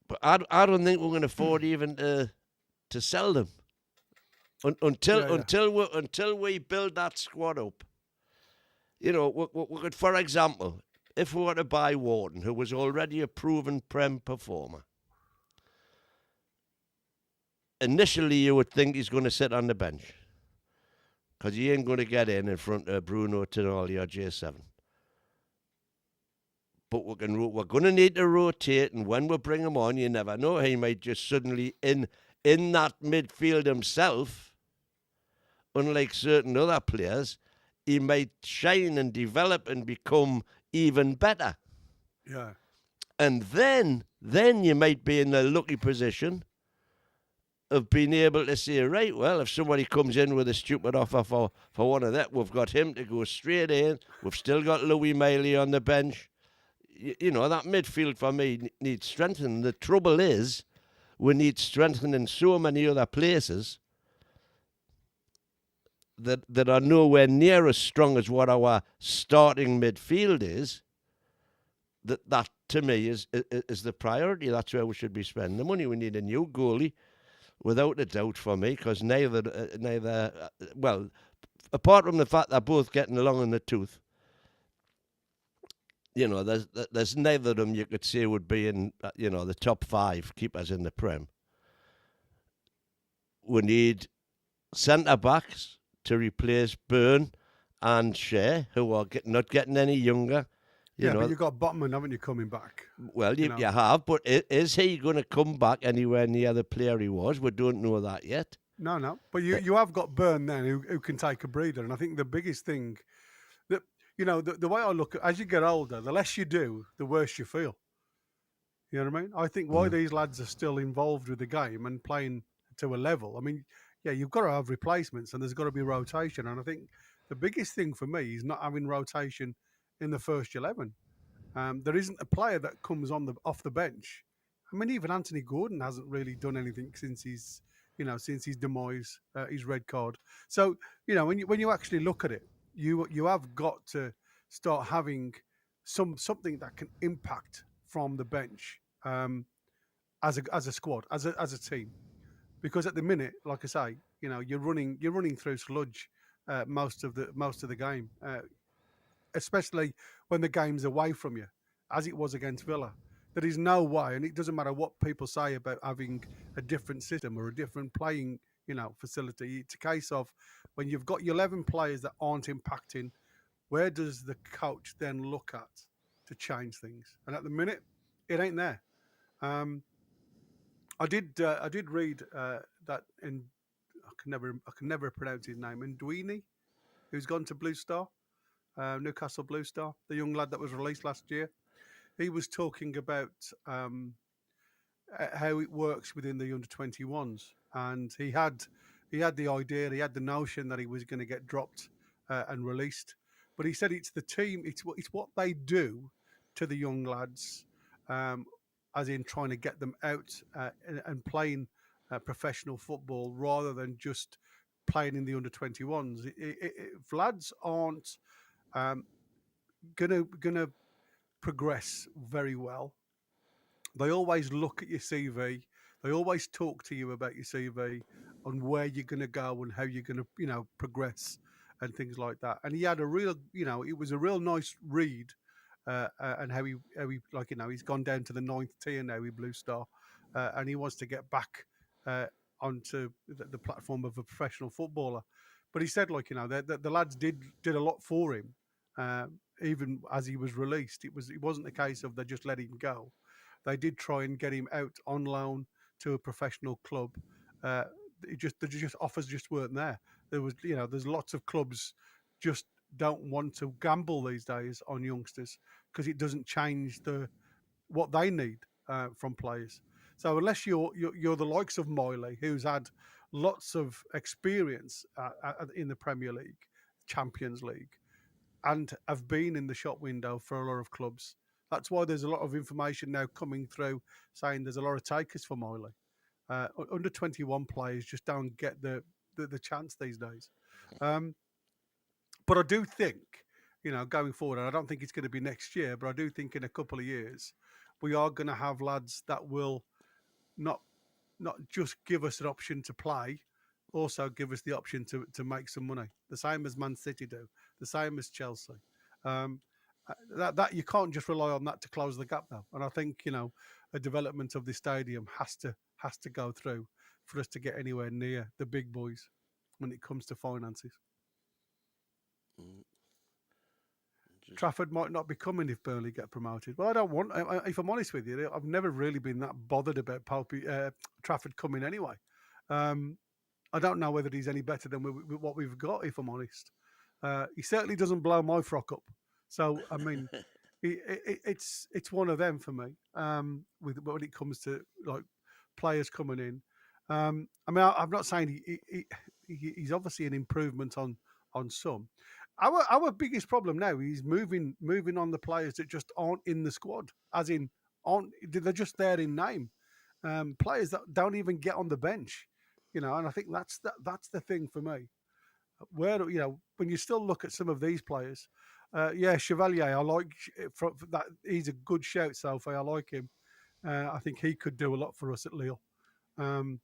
But I don't think we're going to afford even to sell them until we build that squad up. You know, we could, for example, if we were to buy Wharton, who was already a proven Prem performer, initially you would think he's going to sit on the bench because he ain't going to get in front of Bruno Tonali or J7. But we're going to need to rotate, and when we bring him on, you never know. He might just suddenly, in that midfield himself, unlike certain other players, he might shine and develop and become even better. Yeah. And then you might be in the lucky position of being able to say, right, well, if somebody comes in with a stupid offer for one of that, we've got him to go straight in. We've still got Louis Miley on the bench. You know, that midfield for me needs strengthening. The trouble is, we need strengthening in so many other places that are nowhere near as strong as what our starting midfield is. That to me is the priority. That's where we should be spending the money. We need a new goalie, without a doubt, for me, because neither well, apart from the fact they're both getting along in the tooth, you know, there's neither of them you could say would be in the top 5 keepers in the Prem. We need centre backs to replace Byrne and Shea, who are not getting any younger. But you've got Botman, haven't you, coming back? Well, you have, but is he going to come back anywhere near the player he was? We don't know that yet. No. But you have got Byrne then who can take a breather. And I think the biggest thing that, the way I look at, as you get older, the less you do, the worse you feel. You know what I mean? I think why these lads are still involved with the game and playing to a level. I mean, yeah, you've got to have replacements and there's got to be rotation. And I think the biggest thing for me is not having rotation in the first 11. There isn't a player that comes off the bench. I mean, even Anthony Gordon hasn't really done anything since his demise, his red card. So, when you actually look at it, you have got to start having something that can impact from the bench as a squad, as a team. Because at the minute, like I say, you're running through sludge most of the game, especially when the game's away from you, as it was against Villa. There is no way, and it doesn't matter what people say about having a different system or a different playing, facility. It's a case of when you've got your 11 players that aren't impacting, where does the coach then look at to change things? And at the minute, it ain't there. I did read that in I can never pronounce his name. Ndwini, who's gone to Blue Star, Newcastle Blue Star, the young lad that was released last year. He was talking about how it works within the under 21s, and he had the idea, he had the notion that he was going to get dropped and released, but he said it's the team, it's what they do to the young lads. As in trying to get them out and playing professional football rather than just playing in the under 21s. If lads aren't gonna progress very well, they always look at your CV. They always talk to you about your CV on where you're going to go and how you're going to, progress and things like that. And he had a real, it was a real nice read and how he like he's gone down to the 9th tier now with Blue Star, and he wants to get back onto the platform of a professional footballer. But he said the lads did a lot for him, even as he was released. It wasn't a case of they just let him go. They did try and get him out on loan to a professional club. The offers just weren't there. There was there's lots of clubs just don't want to gamble these days on youngsters because it doesn't change what they need from players. So unless you're the likes of Miley, who's had lots of experience in the Premier League, Champions League, and have been in the shop window for a lot of clubs, that's why there's a lot of information now coming through saying there's a lot of takers for Miley. Under 21 players just don't get the chance these days. But I do think, going forward, and I don't think it's going to be next year, but I do think in a couple of years, we are going to have lads that will not just give us an option to play, also give us the option to make some money. The same as Man City do, the same as Chelsea. That you can't just rely on that to close the gap though. And I think a development of the stadium has to go through for us to get anywhere near the big boys when it comes to finances. Trafford might not be coming if Burnley get promoted. Well, I don't want. If I'm honest with you, I've never really been that bothered about Trafford coming anyway. I don't know whether he's any better than what we've got. If I'm honest, he certainly doesn't blow my frock up. So I mean, it's one of them for me. When it comes to like players coming in, I mean, I'm not saying he's obviously an improvement on some. Our biggest problem now is moving on the players that just aren't in the squad, as in they're just there in name. Players that don't even get on the bench, and I think that's the thing for me. Where when you still look at some of these players, Chevalier, I like that. He's a good shout, Sophie. I like him. I think he could do a lot for us at Lille. And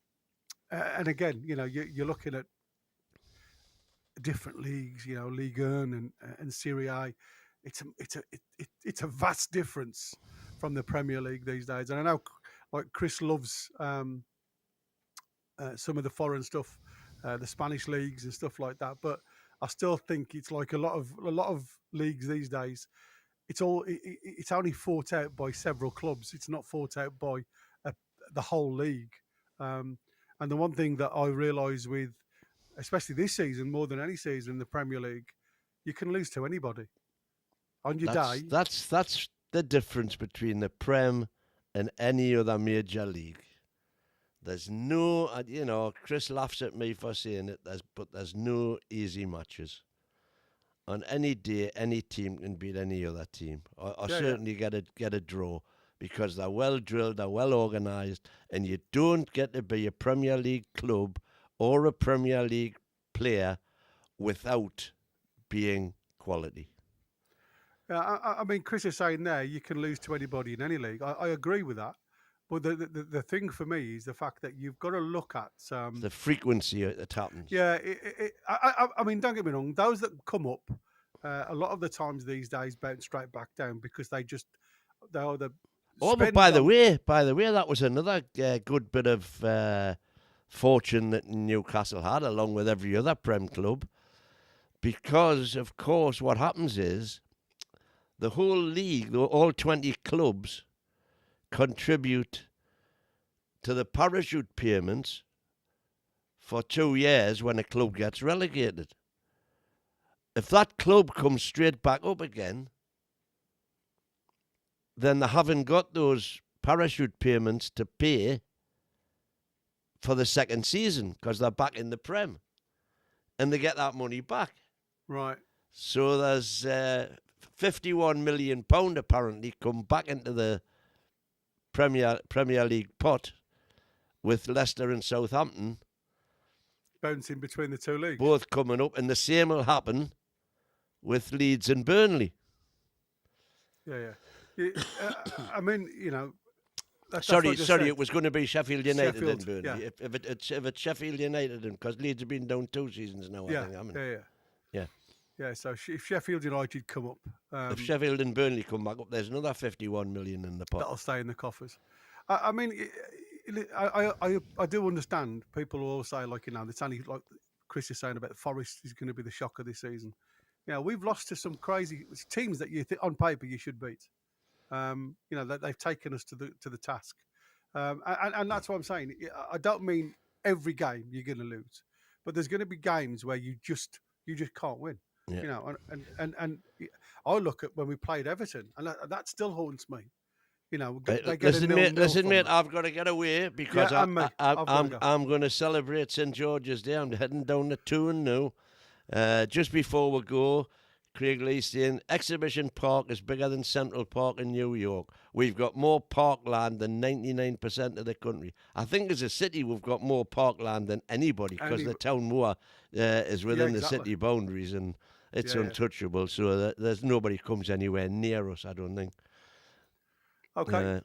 again, you're looking at different leagues, Ligue 1 and Serie A. It's a vast difference from the Premier League these days. And I know, like Chris loves some of the foreign stuff, the Spanish leagues and stuff like that. But I still think it's like a lot of leagues these days. It's only fought out by several clubs. It's not fought out by the whole league. And the one thing that I realise with, especially this season, more than any season in the Premier League, you can lose to anybody on your day. That's the difference between the Prem and any other major league. There's no, Chris laughs at me for saying it, but there's no easy matches. On any day, any team can beat any other team, or certainly get a draw, because they're well drilled, they're well organised, and you don't get to be a Premier League club or a Premier League player without being quality. I mean, Chris is saying there you can lose to anybody in any league. I agree with that. But the thing for me is the fact that you've got to look at the frequency it happens. Yeah, I mean, don't get me wrong. Those that come up, a lot of the times these days bounce straight back down because they either. Oh, but by the way, that was another good bit of fortune that Newcastle had, along with every other Prem club, because of course what happens is the whole league, all 20 clubs, contribute to the parachute payments for 2 years when a club gets relegated. If that club comes straight back up again, then they haven't got those parachute payments to pay for the second season because they're back in the Prem, and they get that money back. Right. So there's £51 million apparently come back into the Premier League pot, with Leicester and Southampton bouncing between the two leagues, both coming up, and the same will happen with Leeds and Burnley. Yeah. I mean, Sorry, it was going to be Sheffield United and Burnley. Yeah. If it's Sheffield United, because Leeds have been down 2 seasons now, I think. Yeah. Yeah, so if Sheffield United come up, If Sheffield and Burnley come back up, there's another 51 million in the pot. that'll stay in the coffers. I mean, I do understand. People will always say, like, it's only like Chris is saying about Forest is going to be the shocker this season. We've lost to some crazy teams that you think on paper you should beat. That they've taken us to the task, and that's what I'm saying. I don't mean every game you're going to lose, but there's going to be games where you just can't win. Yeah. And I look at when we played Everton, and that still haunts me. They get Listen, a 0-0 listen, from mate. them. I've got to get away because Yeah, and me. I've got to go. I'm going to celebrate St George's Day. I'm heading down to 2-0. Just before we go, Craig Lee saying Exhibition Park is bigger than Central Park in New York. We've got more parkland than 99% of the country. I think as a city we've got more parkland than anybody because the town moor is within the city boundaries and it's untouchable. So there's nobody comes anywhere near us, I don't think. Okay.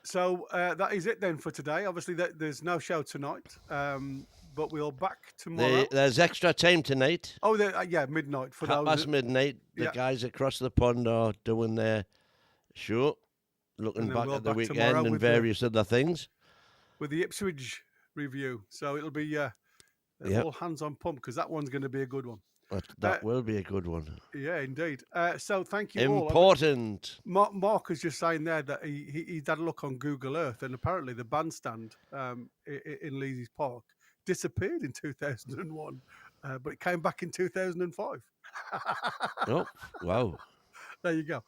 So that is it then for today. Obviously, there's no show tonight, but we'll back tomorrow. There's extra time tonight. Oh, midnight for those. Past midnight. The guys across the pond are doing their show, looking back at the weekend and various other things. With the Ipswich review. So it'll be all hands on pump because that one's going to be a good one. That will be a good one. Yeah, indeed. So thank you all. Important. Mark was just saying there that he'd had a look on Google Earth and apparently the bandstand in Leazes Park disappeared in 2001, but it came back in 2005. Oh, wow. There you go.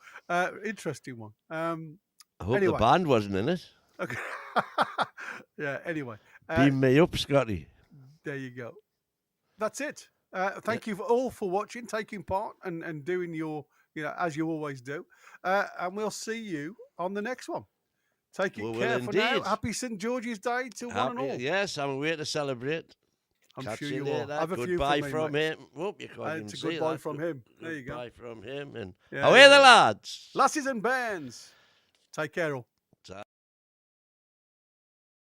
Interesting one. I hope the band wasn't in it. Okay. Yeah, anyway. Beam me up, Scotty. There you go. That's it. Thank you all for watching, taking part, and doing your, as you always do. And we'll see you on the next one. Take it care for now. Happy St. George's Day to one and all. Yes, I'm away to celebrate. I'm sure you will. Have a few goodbye for me, from mate. him. Whoop, you can't even It's a see goodbye that. from him. There you go. Goodbye from him. And Yeah, away the lads. Lasses and bands. Take care all.